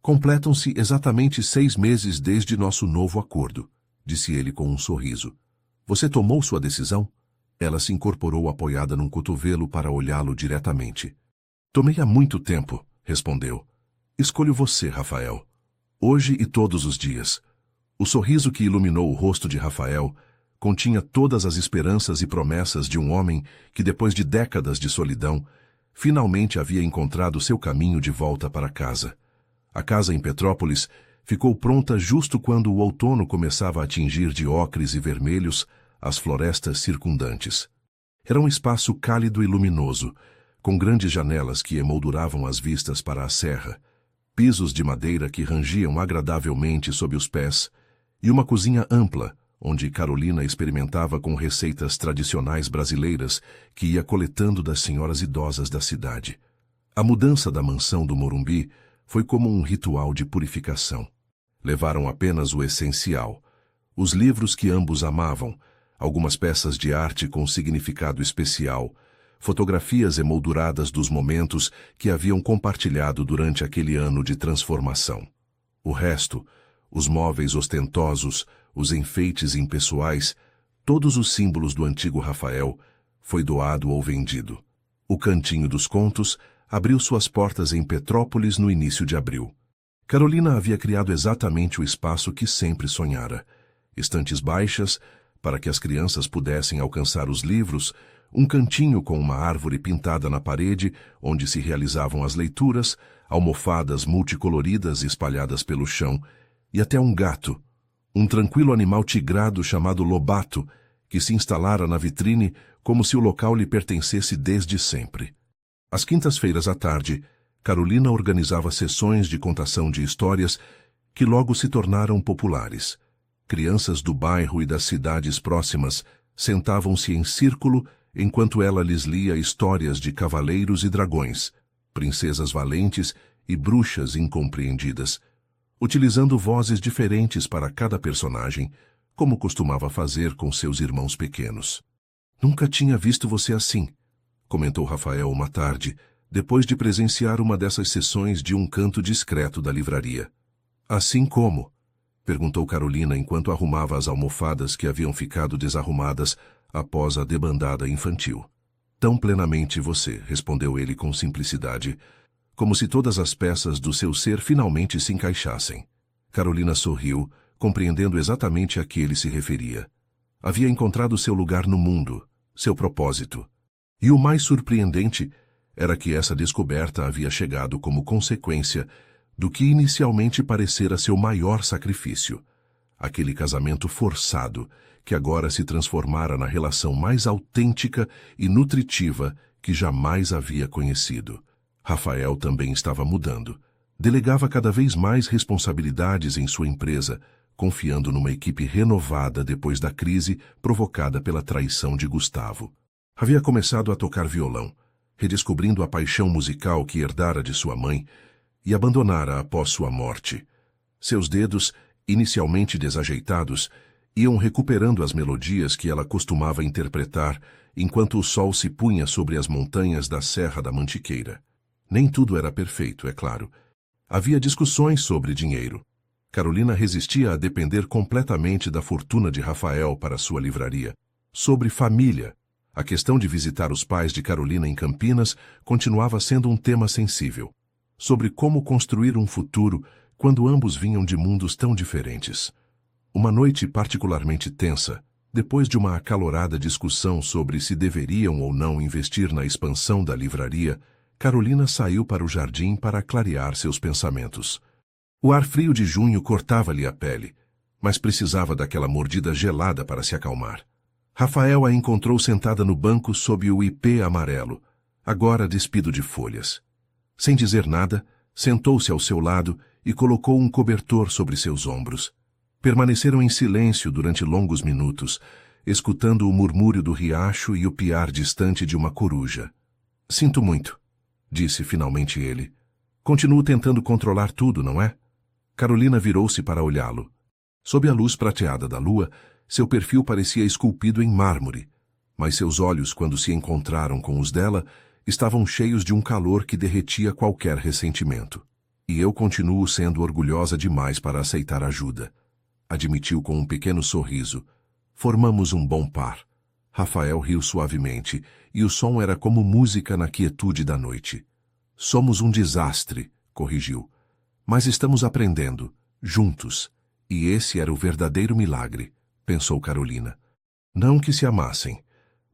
Completam-se exatamente 6 meses desde nosso novo acordo, disse ele com um sorriso. Você tomou sua decisão? Ela se incorporou apoiada num cotovelo para olhá-lo diretamente. Tomei há muito tempo, respondeu. Escolho você, Rafael. Hoje e todos os dias. O sorriso que iluminou o rosto de Rafael continha todas as esperanças e promessas de um homem que, depois de décadas de solidão, finalmente havia encontrado seu caminho de volta para casa. A casa em Petrópolis ficou pronta justo quando o outono começava a tingir de ocres e vermelhos as florestas circundantes. Era um espaço cálido e luminoso, com grandes janelas que emolduravam as vistas para a serra, pisos de madeira que rangiam agradavelmente sob os pés, e uma cozinha ampla, onde Carolina experimentava com receitas tradicionais brasileiras que ia coletando das senhoras idosas da cidade. A mudança da mansão do Morumbi foi como um ritual de purificação. Levaram apenas o essencial, os livros que ambos amavam, algumas peças de arte com significado especial, fotografias emolduradas dos momentos que haviam compartilhado durante aquele ano de transformação. O resto, os móveis ostentosos, os enfeites impessoais, todos os símbolos do antigo Rafael, foi doado ou vendido. O Cantinho dos Contos abriu suas portas em Petrópolis no início de abril. Carolina havia criado exatamente o espaço que sempre sonhara. Estantes baixas, para que as crianças pudessem alcançar os livros, um cantinho com uma árvore pintada na parede, onde se realizavam as leituras, almofadas multicoloridas espalhadas pelo chão, e até um gato, um tranquilo animal tigrado chamado Lobato, que se instalara na vitrine como se o local lhe pertencesse desde sempre. Às quintas-feiras à tarde, Carolina organizava sessões de contação de histórias que logo se tornaram populares. Crianças do bairro e das cidades próximas sentavam-se em círculo enquanto ela lhes lia histórias de cavaleiros e dragões, princesas valentes e bruxas incompreendidas, utilizando vozes diferentes para cada personagem, como costumava fazer com seus irmãos pequenos. Nunca tinha visto você assim, comentou Rafael uma tarde, depois de presenciar uma dessas sessões de um canto discreto da livraria. Assim como? Perguntou Carolina enquanto arrumava as almofadas que haviam ficado desarrumadas após a debandada infantil. Tão plenamente você, respondeu ele com simplicidade, como se todas as peças do seu ser finalmente se encaixassem. Carolina sorriu, compreendendo exatamente a que ele se referia. Havia encontrado seu lugar no mundo, seu propósito. E o mais surpreendente era que essa descoberta havia chegado como consequência do que inicialmente parecera seu maior sacrifício, aquele casamento forçado que agora se transformara na relação mais autêntica e nutritiva que jamais havia conhecido. Rafael também estava mudando. Delegava cada vez mais responsabilidades em sua empresa, confiando numa equipe renovada depois da crise provocada pela traição de Gustavo. Havia começado a tocar violão, redescobrindo a paixão musical que herdara de sua mãe e abandonara após sua morte. Seus dedos, inicialmente desajeitados, iam recuperando as melodias que ela costumava interpretar enquanto o sol se punha sobre as montanhas da Serra da Mantiqueira. Nem tudo era perfeito, é claro. Havia discussões sobre dinheiro. Carolina resistia a depender completamente da fortuna de Rafael para sua livraria. Sobre família. A questão de visitar os pais de Carolina em Campinas continuava sendo um tema sensível. Sobre como construir um futuro quando ambos vinham de mundos tão diferentes. Uma noite particularmente tensa, depois de uma acalorada discussão sobre se deveriam ou não investir na expansão da livraria, Carolina saiu para o jardim para clarear seus pensamentos. O ar frio de junho cortava-lhe a pele, mas precisava daquela mordida gelada para se acalmar. Rafael a encontrou sentada no banco sob o ipê amarelo, agora despido de folhas. Sem dizer nada, sentou-se ao seu lado e colocou um cobertor sobre seus ombros. Permaneceram em silêncio durante longos minutos, escutando o murmúrio do riacho e o piar distante de uma coruja. "Sinto muito", disse finalmente ele. "Continuo tentando controlar tudo, não é?" Carolina virou-se para olhá-lo. Sob a luz prateada da lua, seu perfil parecia esculpido em mármore, mas seus olhos, quando se encontraram com os dela, estavam cheios de um calor que derretia qualquer ressentimento. "E eu continuo sendo orgulhosa demais para aceitar ajuda", admitiu com um pequeno sorriso. "Formamos um bom par." Rafael riu suavemente, e o som era como música na quietude da noite. "Somos um desastre", corrigiu. "Mas estamos aprendendo, juntos. E esse era o verdadeiro milagre", pensou Carolina. Não que se amassem,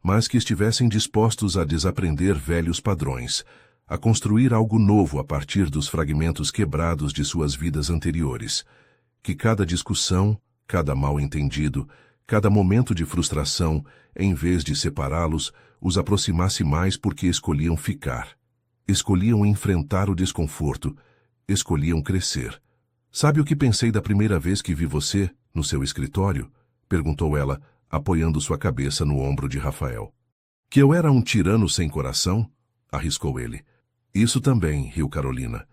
mas que estivessem dispostos a desaprender velhos padrões, a construir algo novo a partir dos fragmentos quebrados de suas vidas anteriores. Que cada discussão, cada mal-entendido, cada momento de frustração, em vez de separá-los, os aproximasse mais porque escolhiam ficar. Escolhiam enfrentar o desconforto, escolhiam crescer. "Sabe o que pensei da primeira vez que vi você, no seu escritório?" perguntou ela, apoiando sua cabeça no ombro de Rafael. "Que eu era um tirano sem coração?" arriscou ele. "Isso também", riu Carolina.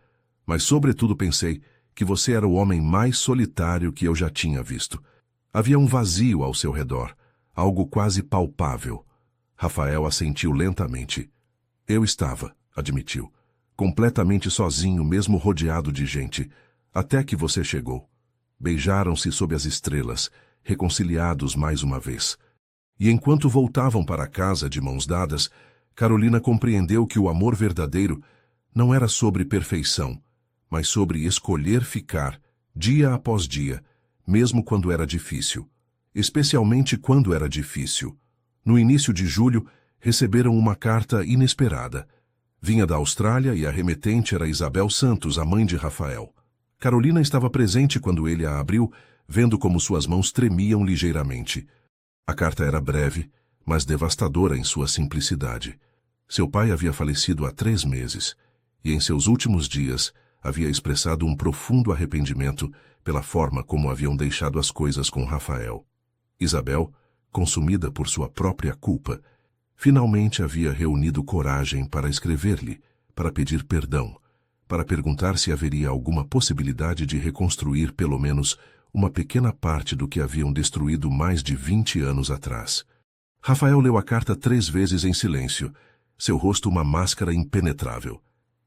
"Mas sobretudo pensei que você era o homem mais solitário que eu já tinha visto. Havia um vazio ao seu redor, algo quase palpável." Rafael assentiu lentamente. "Eu estava", admitiu, "completamente sozinho, mesmo rodeado de gente, até que você chegou." Beijaram-se sob as estrelas, reconciliados mais uma vez. E enquanto voltavam para casa de mãos dadas, Carolina compreendeu que o amor verdadeiro não era sobre perfeição, mas sobre escolher ficar, dia após dia, mesmo quando era difícil. Especialmente quando era difícil. No início de julho, receberam uma carta inesperada. Vinha da Austrália e a remetente era Isabel Santos, a mãe de Rafael. Carolina estava presente quando ele a abriu, vendo como suas mãos tremiam ligeiramente. A carta era breve, mas devastadora em sua simplicidade. Seu pai havia falecido há 3 meses, e em seus últimos dias havia expressado um profundo arrependimento pela forma como haviam deixado as coisas com Rafael. Isabel, consumida por sua própria culpa, finalmente havia reunido coragem para escrever-lhe, para pedir perdão, para perguntar se haveria alguma possibilidade de reconstruir pelo menos uma pequena parte do que haviam destruído mais de 20 anos atrás. Rafael leu a carta 3 vezes em silêncio, seu rosto uma máscara impenetrável.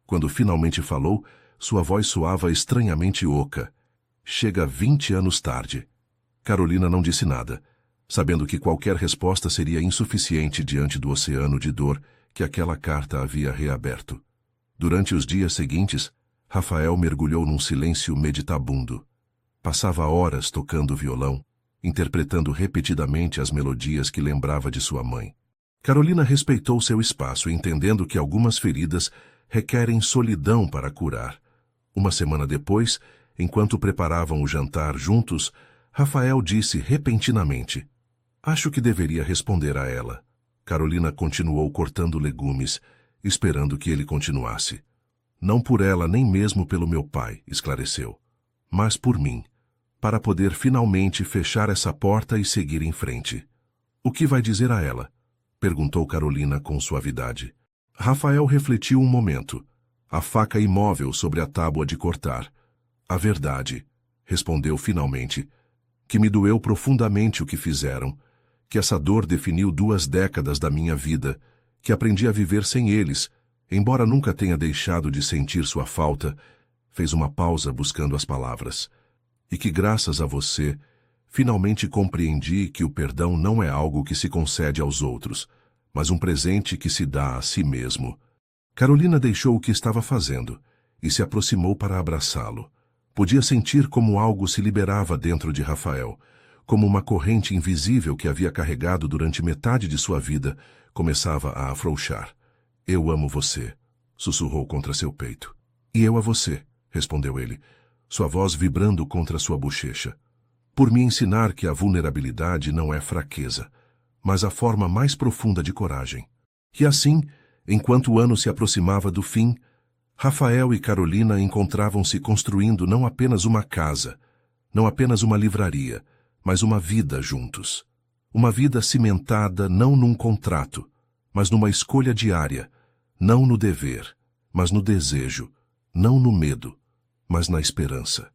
Quando finalmente falou, sua voz soava estranhamente oca. "Chega 20 anos tarde." Carolina não disse nada, sabendo que qualquer resposta seria insuficiente diante do oceano de dor que aquela carta havia reaberto. Durante os dias seguintes, Rafael mergulhou num silêncio meditabundo. Passava horas tocando violão, interpretando repetidamente as melodias que lembrava de sua mãe. Carolina respeitou seu espaço, entendendo que algumas feridas requerem solidão para curar. Uma semana depois, enquanto preparavam o jantar juntos, Rafael disse repentinamente: "Acho que deveria responder a ela." Carolina continuou cortando legumes, esperando que ele continuasse. "Não por ela, nem mesmo pelo meu pai", esclareceu, "mas por mim, para poder finalmente fechar essa porta e seguir em frente. O que vai dizer a ela? Perguntou Carolina com suavidade. Rafael refletiu um momento, a faca imóvel sobre a tábua de cortar. A verdade, respondeu finalmente, que me doeu profundamente o que fizeram, que essa dor definiu 2 décadas da minha vida, que aprendi a viver sem eles, embora nunca tenha deixado de sentir sua falta. Fez uma pausa buscando as palavras. E que graças a você, finalmente compreendi que o perdão não é algo que se concede aos outros, mas um presente que se dá a si mesmo. Carolina deixou o que estava fazendo e se aproximou para abraçá-lo. Podia sentir como algo se liberava dentro de Rafael, como uma corrente invisível que havia carregado durante metade de sua vida começava a afrouxar. Eu amo você, sussurrou contra seu peito. E eu a você, respondeu ele, sua voz vibrando contra sua bochecha. Por me ensinar que a vulnerabilidade não é fraqueza, mas a forma mais profunda de coragem. E assim, enquanto o ano se aproximava do fim, Rafael e Carolina encontravam-se construindo não apenas uma casa, não apenas uma livraria, mas uma vida juntos. Uma vida cimentada não num contrato, mas numa escolha diária, não no dever, mas no desejo, não no medo, mas na esperança.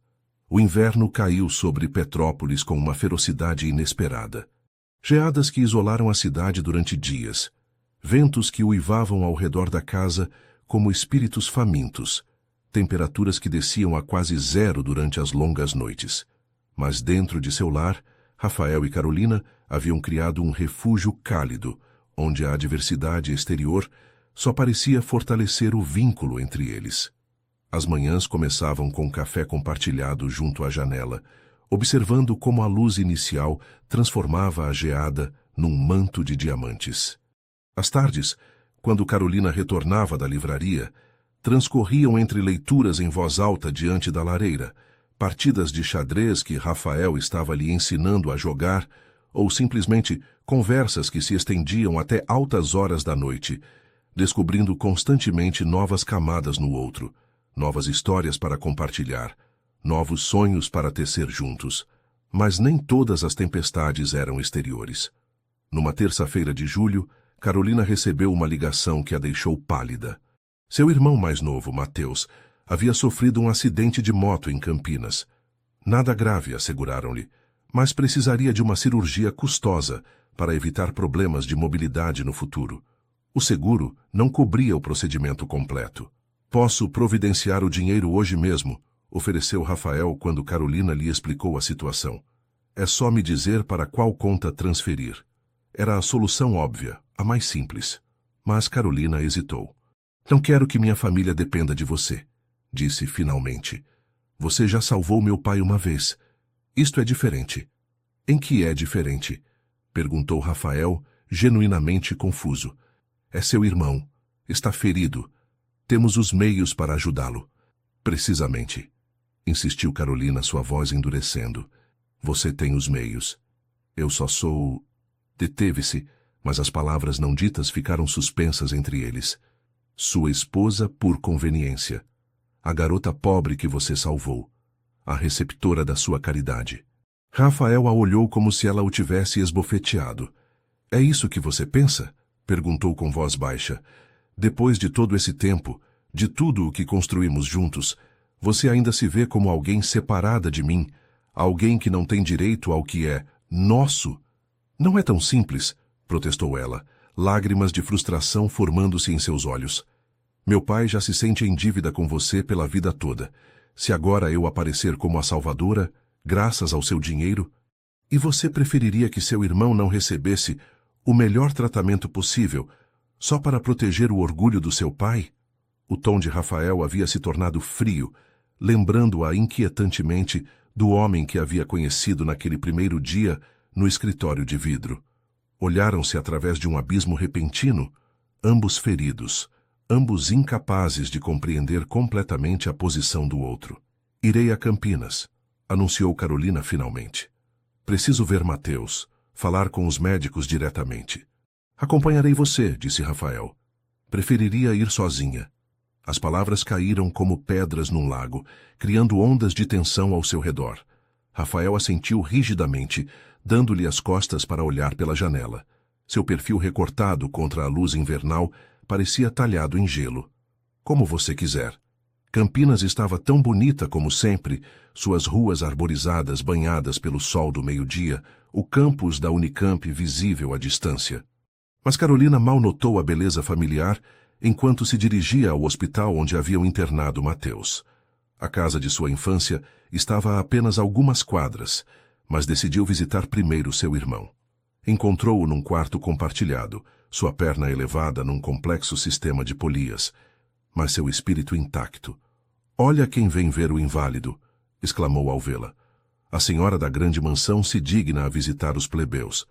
O inverno caiu sobre Petrópolis com uma ferocidade inesperada. Geadas que isolaram a cidade durante dias, ventos que uivavam ao redor da casa como espíritos famintos, temperaturas que desciam a quase 0 durante as longas noites. Mas dentro de seu lar, Rafael e Carolina haviam criado um refúgio cálido, onde a adversidade exterior só parecia fortalecer o vínculo entre eles. As manhãs começavam com café compartilhado junto à janela, observando como a luz inicial transformava a geada num manto de diamantes. As tardes, quando Carolina retornava da livraria, transcorriam entre leituras em voz alta diante da lareira, partidas de xadrez que Rafael estava lhe ensinando a jogar, ou simplesmente conversas que se estendiam até altas horas da noite, descobrindo constantemente novas camadas no outro, novas histórias para compartilhar, novos sonhos para tecer juntos. Mas nem todas as tempestades eram exteriores. Numa terça-feira de julho, Carolina recebeu uma ligação que a deixou pálida. Seu irmão mais novo, Mateus, havia sofrido um acidente de moto em Campinas. Nada grave, asseguraram-lhe, mas precisaria de uma cirurgia custosa para evitar problemas de mobilidade no futuro. O seguro não cobria o procedimento completo. Posso providenciar o dinheiro hoje mesmo, ofereceu Rafael quando Carolina lhe explicou a situação. É só me dizer para qual conta transferir. Era a solução óbvia, a mais simples. Mas Carolina hesitou. Não quero que minha família dependa de você, disse finalmente. Você já salvou meu pai uma vez. Isto é diferente. Em que é diferente? Perguntou Rafael, genuinamente confuso. É seu irmão. Está ferido. Temos os meios para ajudá-lo. Precisamente. Insistiu Carolina, sua voz endurecendo. Você tem os meios. Eu só sou... Deteve-se, mas as palavras não ditas ficaram suspensas entre eles. Sua esposa por conveniência. A garota pobre que você salvou. A receptora da sua caridade. Rafael a olhou como se ela o tivesse esbofeteado. É isso que você pensa? Perguntou com voz baixa. Depois de todo esse tempo, de tudo o que construímos juntos, você ainda se vê como alguém separada de mim, alguém que não tem direito ao que é nosso? Não é tão simples, protestou ela, lágrimas de frustração formando-se em seus olhos. Meu pai já se sente em dívida com você pela vida toda. Se agora eu aparecer como a salvadora, graças ao seu dinheiro, e você preferiria que seu irmão não recebesse o melhor tratamento possível, só para proteger o orgulho do seu pai? O tom de Rafael havia se tornado frio, lembrando-a inquietantemente do homem que havia conhecido naquele primeiro dia no escritório de vidro. Olharam-se através de um abismo repentino, ambos feridos, ambos incapazes de compreender completamente a posição do outro. Irei a Campinas, anunciou Carolina finalmente. Preciso ver Mateus, falar com os médicos diretamente. Acompanharei você, disse Rafael. Preferiria ir sozinha. As palavras caíram como pedras num lago, criando ondas de tensão ao seu redor. Rafael assentiu rigidamente, dando-lhe as costas para olhar pela janela. Seu perfil recortado contra a luz invernal parecia talhado em gelo. Como você quiser. Campinas estava tão bonita como sempre, suas ruas arborizadas banhadas pelo sol do meio-dia, o campus da Unicamp visível à distância. Mas Carolina mal notou a beleza familiar enquanto se dirigia ao hospital onde haviam internado Mateus. A casa de sua infância estava a apenas algumas quadras, mas decidiu visitar primeiro seu irmão. Encontrou-o num quarto compartilhado, sua perna elevada num complexo sistema de polias, mas seu espírito intacto. "Olha quem vem ver o inválido", exclamou ao vê-la. A senhora da grande mansão se digna a visitar os plebeus.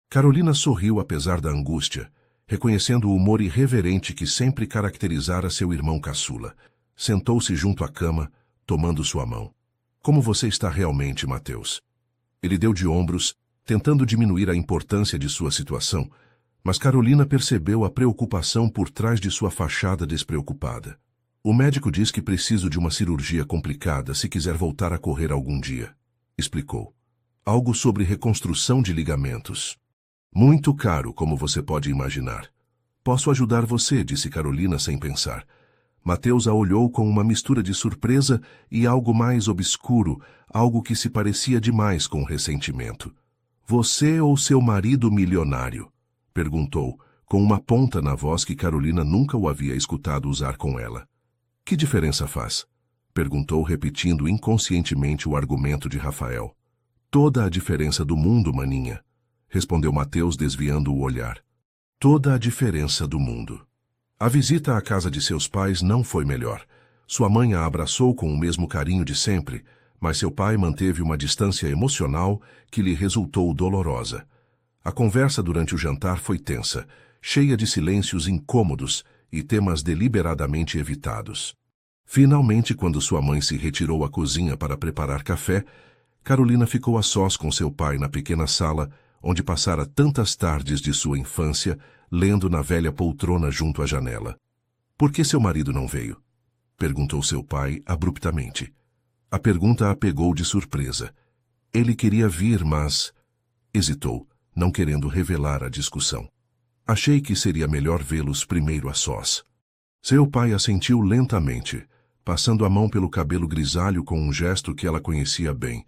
Carolina sorriu apesar da angústia, reconhecendo o humor irreverente que sempre caracterizara seu irmão caçula. Sentou-se junto à cama, tomando sua mão. "Como você está realmente, Mateus?" Ele deu de ombros, tentando diminuir a importância de sua situação, mas Carolina percebeu a preocupação por trás de sua fachada despreocupada. "O médico diz que preciso de uma cirurgia complicada se quiser voltar a correr algum dia", explicou. "Algo sobre reconstrução de ligamentos. Muito caro, como você pode imaginar." "Posso ajudar você", disse Carolina sem pensar. Mateus a olhou com uma mistura de surpresa e algo mais obscuro, algo que se parecia demais com ressentimento. "Você ou seu marido milionário?", perguntou, com uma ponta na voz que Carolina nunca o havia escutado usar com ela. "Que diferença faz?", perguntou, repetindo inconscientemente o argumento de Rafael. "Toda a diferença do mundo, maninha", respondeu Mateus, desviando o olhar. "Toda a diferença do mundo." A visita à casa de seus pais não foi melhor. Sua mãe a abraçou com o mesmo carinho de sempre, mas seu pai manteve uma distância emocional que lhe resultou dolorosa. A conversa durante o jantar foi tensa, cheia de silêncios incômodos e temas deliberadamente evitados. Finalmente, quando sua mãe se retirou à cozinha para preparar café, Carolina ficou a sós com seu pai na pequena sala, onde passara tantas tardes de sua infância, lendo na velha poltrona junto à janela. "Por que seu marido não veio?", perguntou seu pai abruptamente. A pergunta a pegou de surpresa. Ele queria vir, mas... Hesitou, não querendo revelar a discussão. "Achei que seria melhor vê-los primeiro a sós." Seu pai assentiu lentamente, passando a mão pelo cabelo grisalho com um gesto que ela conhecia bem,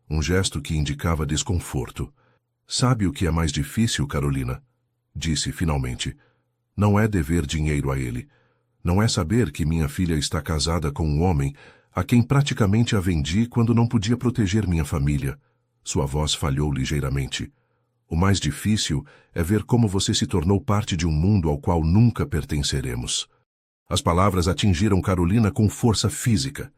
um gesto que indicava desconforto. "Sabe o que é mais difícil, Carolina?", disse finalmente. "Não é dever dinheiro a ele. Não é saber que minha filha está casada com um homem a quem praticamente a vendi quando não podia proteger minha família." Sua voz falhou ligeiramente. "O mais difícil é ver como você se tornou parte de um mundo ao qual nunca pertenceremos." As palavras atingiram Carolina com força física.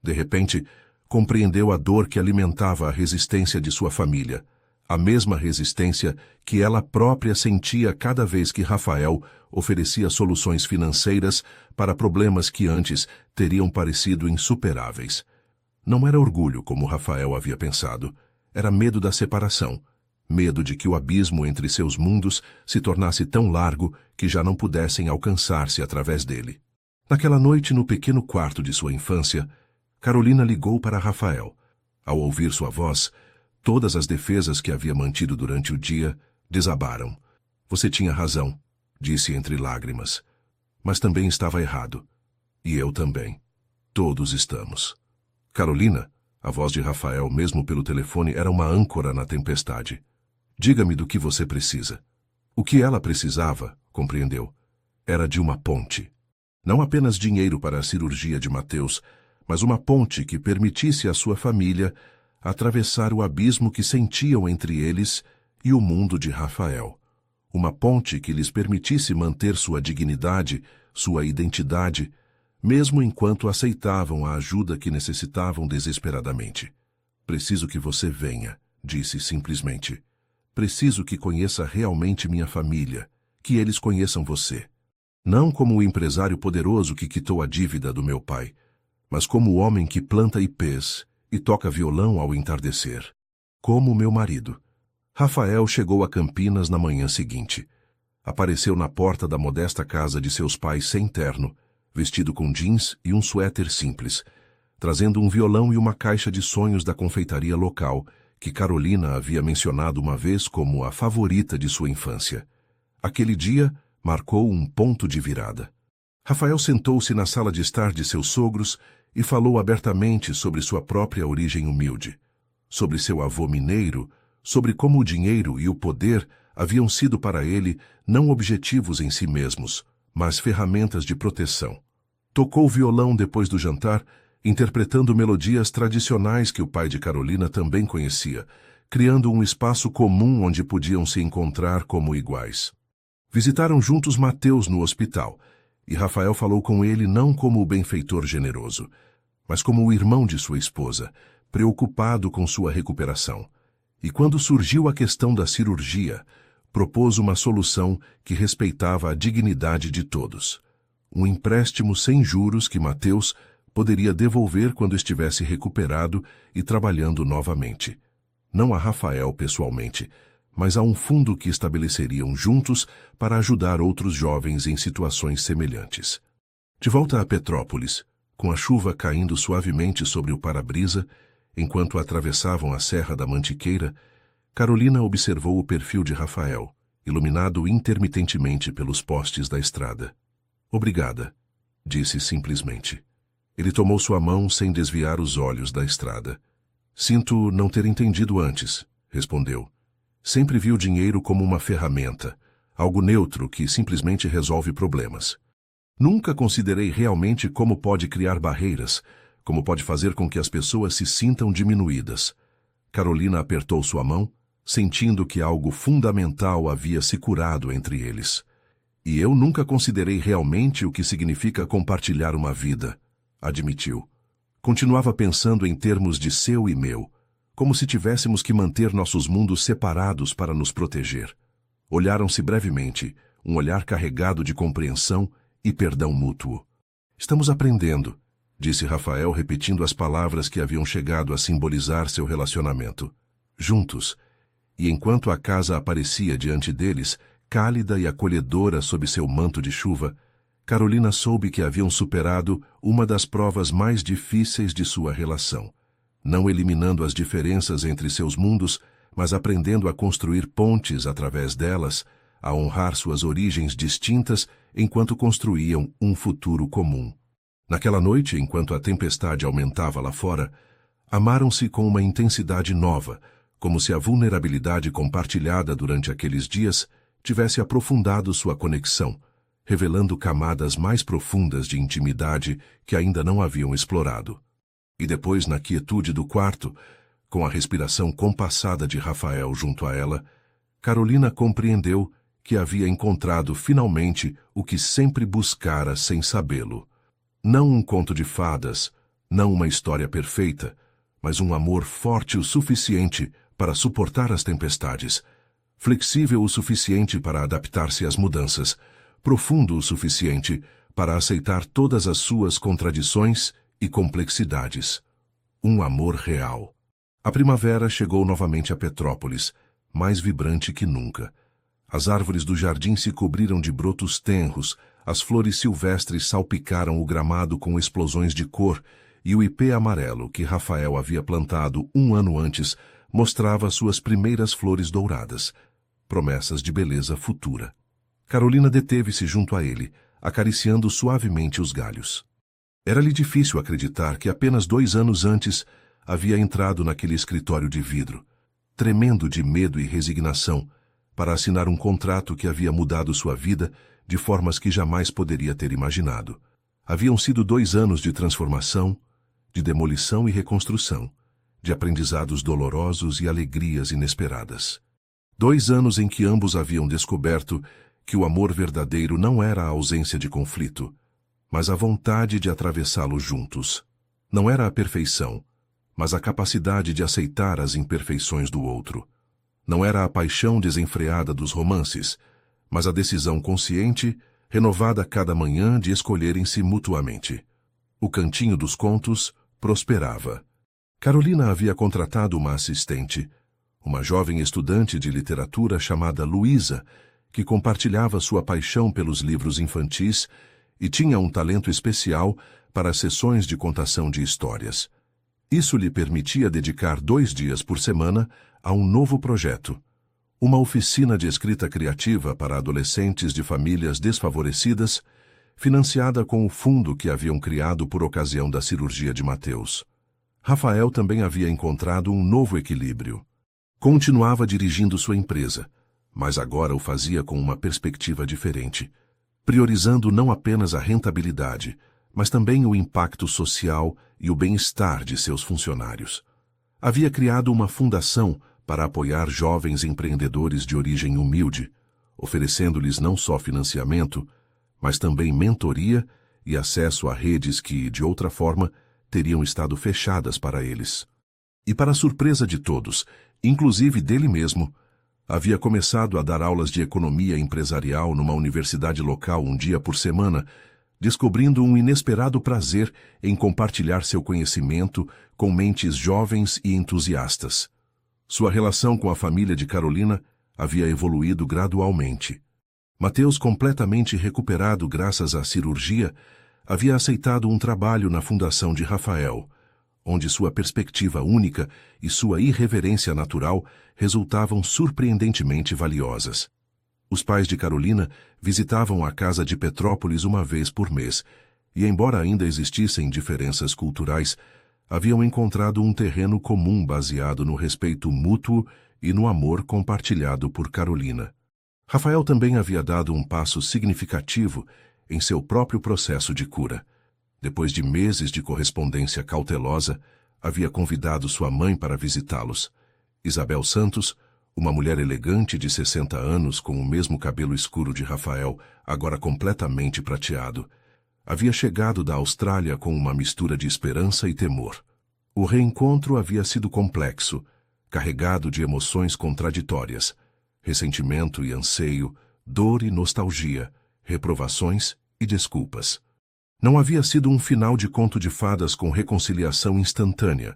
De repente, compreendeu a dor que alimentava a resistência de sua família. A mesma resistência que ela própria sentia cada vez que Rafael oferecia soluções financeiras para problemas que antes teriam parecido insuperáveis. Não era orgulho, como Rafael havia pensado. Era medo da separação. Medo de que o abismo entre seus mundos se tornasse tão largo que já não pudessem alcançar-se através dele. Naquela noite, no pequeno quarto de sua infância, Carolina ligou para Rafael. Ao ouvir sua voz, todas as defesas que havia mantido durante o dia desabaram. "Você tinha razão", disse entre lágrimas. "Mas também estava errado. E eu também. Todos estamos." "Carolina", a voz de Rafael, mesmo pelo telefone, era uma âncora na tempestade. "Diga-me do que você precisa." O que ela precisava, compreendeu, era de uma ponte. Não apenas dinheiro para a cirurgia de Mateus, mas uma ponte que permitisse à sua família atravessar o abismo que sentiam entre eles e o mundo de Rafael. Uma ponte que lhes permitisse manter sua dignidade, sua identidade, mesmo enquanto aceitavam a ajuda que necessitavam desesperadamente. "Preciso que você venha", disse simplesmente. "Preciso que conheça realmente minha família, que eles conheçam você. Não como o empresário poderoso que quitou a dívida do meu pai, mas como o homem que planta ipês e toca violão ao entardecer. Como meu marido." Rafael chegou a Campinas na manhã seguinte. Apareceu na porta da modesta casa de seus pais sem terno, vestido com jeans e um suéter simples, trazendo um violão e uma caixa de sonhos da confeitaria local, que Carolina havia mencionado uma vez como a favorita de sua infância. Aquele dia marcou um ponto de virada. Rafael sentou-se na sala de estar de seus sogros e falou abertamente sobre sua própria origem humilde, sobre seu avô mineiro, sobre como o dinheiro e o poder haviam sido para ele não objetivos em si mesmos, mas ferramentas de proteção. Tocou violão depois do jantar, interpretando melodias tradicionais que o pai de Carolina também conhecia, criando um espaço comum onde podiam se encontrar como iguais. Visitaram juntos Mateus no hospital, e Rafael falou com ele não como o benfeitor generoso, mas como o irmão de sua esposa, preocupado com sua recuperação. E quando surgiu a questão da cirurgia, propôs uma solução que respeitava a dignidade de todos. Um empréstimo sem juros que Mateus poderia devolver quando estivesse recuperado e trabalhando novamente. Não a Rafael pessoalmente, mas a um fundo que estabeleceriam juntos para ajudar outros jovens em situações semelhantes. De volta a Petrópolis, com a chuva caindo suavemente sobre o para-brisa, enquanto atravessavam a Serra da Mantiqueira, Carolina observou o perfil de Rafael, iluminado intermitentemente pelos postes da estrada. Obrigada, disse simplesmente. Ele tomou sua mão sem desviar os olhos da estrada. Sinto não ter entendido antes, respondeu. Sempre vi o dinheiro como uma ferramenta, algo neutro que simplesmente resolve problemas. Nunca considerei realmente como pode criar barreiras, como pode fazer com que as pessoas se sintam diminuídas. Carolina apertou sua mão, sentindo que algo fundamental havia se curado entre eles. E eu nunca considerei realmente o que significa compartilhar uma vida, admitiu. Continuava pensando em termos de seu e meu, como se tivéssemos que manter nossos mundos separados para nos proteger. Olharam-se brevemente, um olhar carregado de compreensão e perdão mútuo. Estamos aprendendo, disse Rafael repetindo as palavras que haviam chegado a simbolizar seu relacionamento. Juntos. E enquanto a casa aparecia diante deles, cálida e acolhedora sob seu manto de chuva, Carolina soube que haviam superado uma das provas mais difíceis de sua relação, não eliminando as diferenças entre seus mundos, mas aprendendo a construir pontes através delas, a honrar suas origens distintas enquanto construíam um futuro comum. Naquela noite, enquanto a tempestade aumentava lá fora, amaram-se com uma intensidade nova, como se a vulnerabilidade compartilhada durante aqueles dias tivesse aprofundado sua conexão, revelando camadas mais profundas de intimidade que ainda não haviam explorado. E depois, na quietude do quarto, com a respiração compassada de Rafael junto a ela, Carolina compreendeu que havia encontrado finalmente o que sempre buscara sem sabê-lo. Não um conto de fadas, não uma história perfeita, mas um amor forte o suficiente para suportar as tempestades, flexível o suficiente para adaptar-se às mudanças, profundo o suficiente para aceitar todas as suas contradições e complexidades. Um amor real. A primavera chegou novamente a Petrópolis, mais vibrante que nunca. As árvores do jardim se cobriram de brotos tenros, as flores silvestres salpicaram o gramado com explosões de cor, e o ipê amarelo que Rafael havia plantado um ano antes mostrava suas primeiras flores douradas, promessas de beleza futura. Carolina deteve-se junto a ele, acariciando suavemente os galhos. Era-lhe difícil acreditar que apenas 2 anos antes havia entrado naquele escritório de vidro, tremendo de medo e resignação, para assinar um contrato que havia mudado sua vida de formas que jamais poderia ter imaginado. Haviam sido 2 anos de transformação, de demolição e reconstrução, de aprendizados dolorosos e alegrias inesperadas. 2 anos em que ambos haviam descoberto que o amor verdadeiro não era a ausência de conflito, mas a vontade de atravessá-lo juntos. Não era a perfeição, mas a capacidade de aceitar as imperfeições do outro. Não era a paixão desenfreada dos romances, mas a decisão consciente, renovada cada manhã de escolherem-se mutuamente. O cantinho dos contos prosperava. Carolina havia contratado uma assistente, uma jovem estudante de literatura chamada Luísa, que compartilhava sua paixão pelos livros infantis e tinha um talento especial para as sessões de contação de histórias. Isso lhe permitia dedicar 2 dias por semana a um novo projeto, uma oficina de escrita criativa para adolescentes de famílias desfavorecidas, financiada com o fundo que haviam criado por ocasião da cirurgia de Mateus. Rafael também havia encontrado um novo equilíbrio. Continuava dirigindo sua empresa, mas agora o fazia com uma perspectiva diferente, priorizando não apenas a rentabilidade, mas também o impacto social e o bem-estar de seus funcionários. Havia criado uma fundação para apoiar jovens empreendedores de origem humilde, oferecendo-lhes não só financiamento, mas também mentoria e acesso a redes que, de outra forma, teriam estado fechadas para eles. E para surpresa de todos, inclusive dele mesmo, havia começado a dar aulas de economia empresarial numa universidade local um dia por semana, descobrindo um inesperado prazer em compartilhar seu conhecimento com mentes jovens e entusiastas. Sua relação com a família de Carolina havia evoluído gradualmente. Mateus, completamente recuperado graças à cirurgia, havia aceitado um trabalho na fundação de Rafael, onde sua perspectiva única e sua irreverência natural resultavam surpreendentemente valiosas. Os pais de Carolina visitavam a casa de Petrópolis uma vez por mês, e embora ainda existissem diferenças culturais, haviam encontrado um terreno comum baseado no respeito mútuo e no amor compartilhado por Carolina. Rafael também havia dado um passo significativo em seu próprio processo de cura. Depois de meses de correspondência cautelosa, havia convidado sua mãe para visitá-los. Isabel Santos, uma mulher elegante de 60 anos com o mesmo cabelo escuro de Rafael, agora completamente prateado, havia chegado da Austrália com uma mistura de esperança e temor. O reencontro havia sido complexo, carregado de emoções contraditórias, ressentimento e anseio, dor e nostalgia, reprovações e desculpas. Não havia sido um final de conto de fadas com reconciliação instantânea,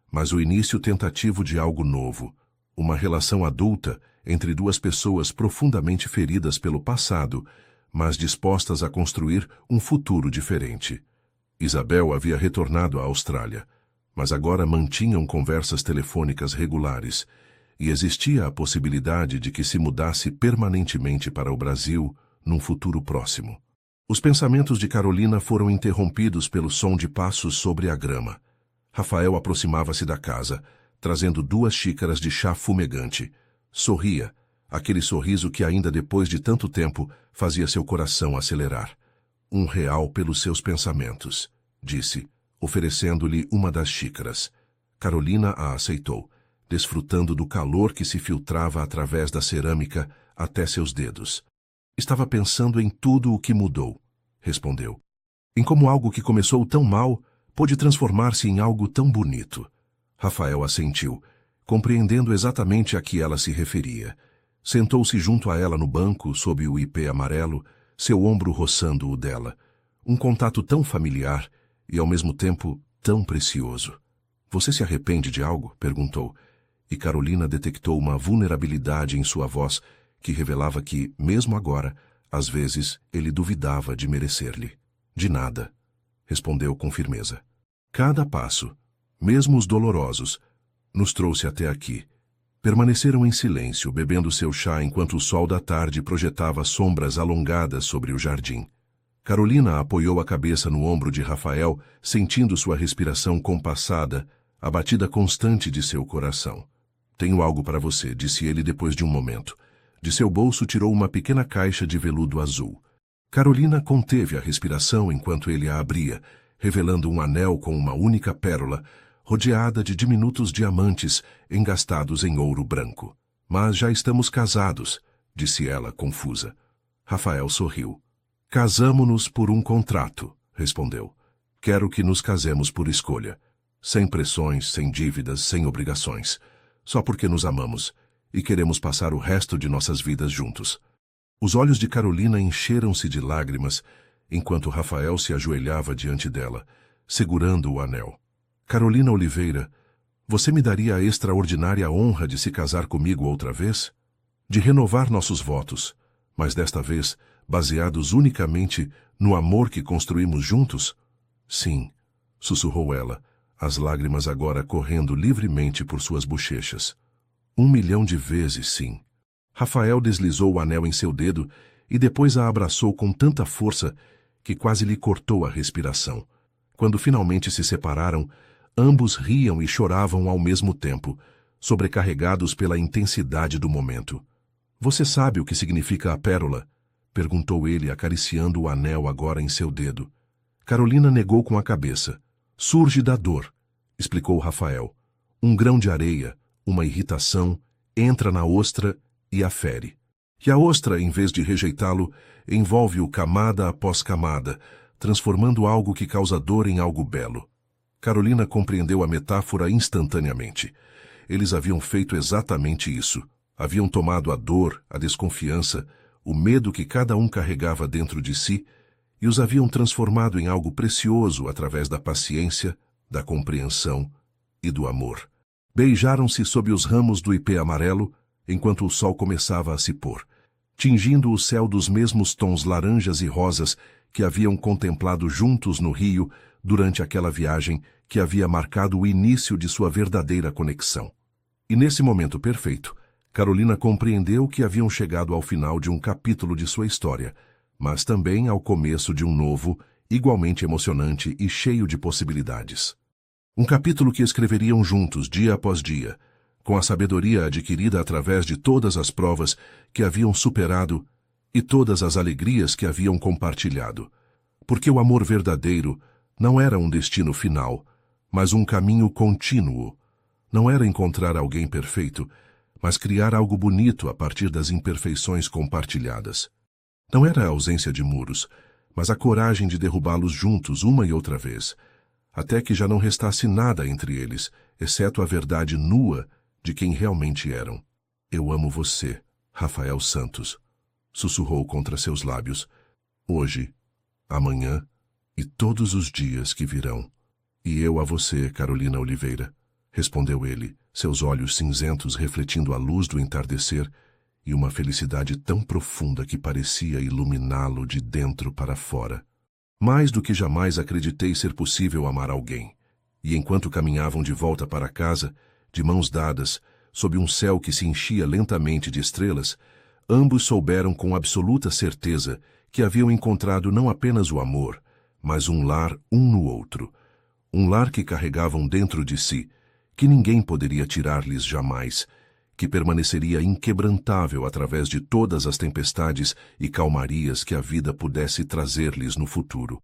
mas o início tentativo de algo novo, uma relação adulta entre duas pessoas profundamente feridas pelo passado, mas dispostas a construir um futuro diferente. Isabel havia retornado à Austrália, mas agora mantinham conversas telefônicas regulares, e existia a possibilidade de que se mudasse permanentemente para o Brasil num futuro próximo. Os pensamentos de Carolina foram interrompidos pelo som de passos sobre a grama. Rafael aproximava-se da casa, trazendo 2 xícaras de chá fumegante. Sorria, aquele sorriso que ainda depois de tanto tempo fazia seu coração acelerar. R$1 pelos seus pensamentos, disse, oferecendo-lhe uma das xícaras. Carolina a aceitou, desfrutando do calor que se filtrava através da cerâmica até seus dedos. Estava pensando em tudo o que mudou, respondeu. Em como algo que começou tão mal pôde transformar-se em algo tão bonito. Rafael assentiu, compreendendo exatamente a que ela se referia. Sentou-se junto a ela no banco, sob o ipê amarelo, seu ombro roçando o dela. Um contato tão familiar e, ao mesmo tempo, tão precioso. Você se arrepende de algo? Perguntou. E Carolina detectou uma vulnerabilidade em sua voz que revelava que, mesmo agora, às vezes, ele duvidava de merecer-lhe. De nada, respondeu com firmeza. Cada passo, mesmo os dolorosos, nos trouxe até aqui. Permaneceram em silêncio, bebendo seu chá enquanto o sol da tarde projetava sombras alongadas sobre o jardim. Carolina apoiou a cabeça no ombro de Rafael, sentindo sua respiração compassada, a batida constante de seu coração. Tenho algo para você, disse ele depois de um momento. De seu bolso tirou uma pequena caixa de veludo azul. Carolina conteve a respiração enquanto ele a abria, revelando um anel com uma única pérola, rodeada de diminutos diamantes engastados em ouro branco. Mas já estamos casados, disse ela, confusa. Rafael sorriu. Casamo-nos por um contrato, respondeu. Quero que nos casemos por escolha. Sem pressões, sem dívidas, sem obrigações. Só porque nos amamos e queremos passar o resto de nossas vidas juntos. Os olhos de Carolina encheram-se de lágrimas, enquanto Rafael se ajoelhava diante dela, segurando o anel. Carolina Oliveira, você me daria a extraordinária honra de se casar comigo outra vez? De renovar nossos votos, mas desta vez baseados unicamente no amor que construímos juntos? Sim, sussurrou ela, as lágrimas agora correndo livremente por suas bochechas. 1.000.000 de vezes sim. Rafael deslizou o anel em seu dedo e depois a abraçou com tanta força que quase lhe cortou a respiração. Quando finalmente se separaram, ambos riam e choravam ao mesmo tempo, sobrecarregados pela intensidade do momento. Você sabe o que significa a pérola? Perguntou ele, acariciando o anel agora em seu dedo. Carolina negou com a cabeça. Surge da dor, explicou Rafael. Um grão de areia, uma irritação, entra na ostra e a fere. E a ostra, em vez de rejeitá-lo, envolve-o camada após camada, transformando algo que causa dor em algo belo. Carolina compreendeu a metáfora instantaneamente. Eles haviam feito exatamente isso. Haviam tomado a dor, a desconfiança, o medo que cada um carregava dentro de si e os haviam transformado em algo precioso através da paciência, da compreensão e do amor. Beijaram-se sob os ramos do ipê amarelo enquanto o sol começava a se pôr, tingindo o céu dos mesmos tons laranjas e rosas que haviam contemplado juntos no rio durante aquela viagem que havia marcado o início de sua verdadeira conexão. E nesse momento perfeito, Carolina compreendeu que haviam chegado ao final de um capítulo de sua história, mas também ao começo de um novo, igualmente emocionante e cheio de possibilidades. Um capítulo que escreveriam juntos dia após dia, com a sabedoria adquirida através de todas as provas que haviam superado e todas as alegrias que haviam compartilhado. Porque o amor verdadeiro não era um destino final, mas um caminho contínuo. Não era encontrar alguém perfeito, mas criar algo bonito a partir das imperfeições compartilhadas. Não era a ausência de muros, mas a coragem de derrubá-los juntos uma e outra vez, até que já não restasse nada entre eles, exceto a verdade nua de quem realmente eram. Eu amo você, Rafael Santos, sussurrou contra seus lábios. Hoje, amanhã e todos os dias que virão. E eu a você, Carolina Oliveira, respondeu ele, seus olhos cinzentos refletindo a luz do entardecer e uma felicidade tão profunda que parecia iluminá-lo de dentro para fora. Mais do que jamais acreditei ser possível amar alguém. E enquanto caminhavam de volta para casa, de mãos dadas, sob um céu que se enchia lentamente de estrelas, ambos souberam com absoluta certeza que haviam encontrado não apenas o amor, mas um lar um no outro. Um lar que carregavam dentro de si, que ninguém poderia tirar-lhes jamais, que permaneceria inquebrantável através de todas as tempestades e calmarias que a vida pudesse trazer-lhes no futuro.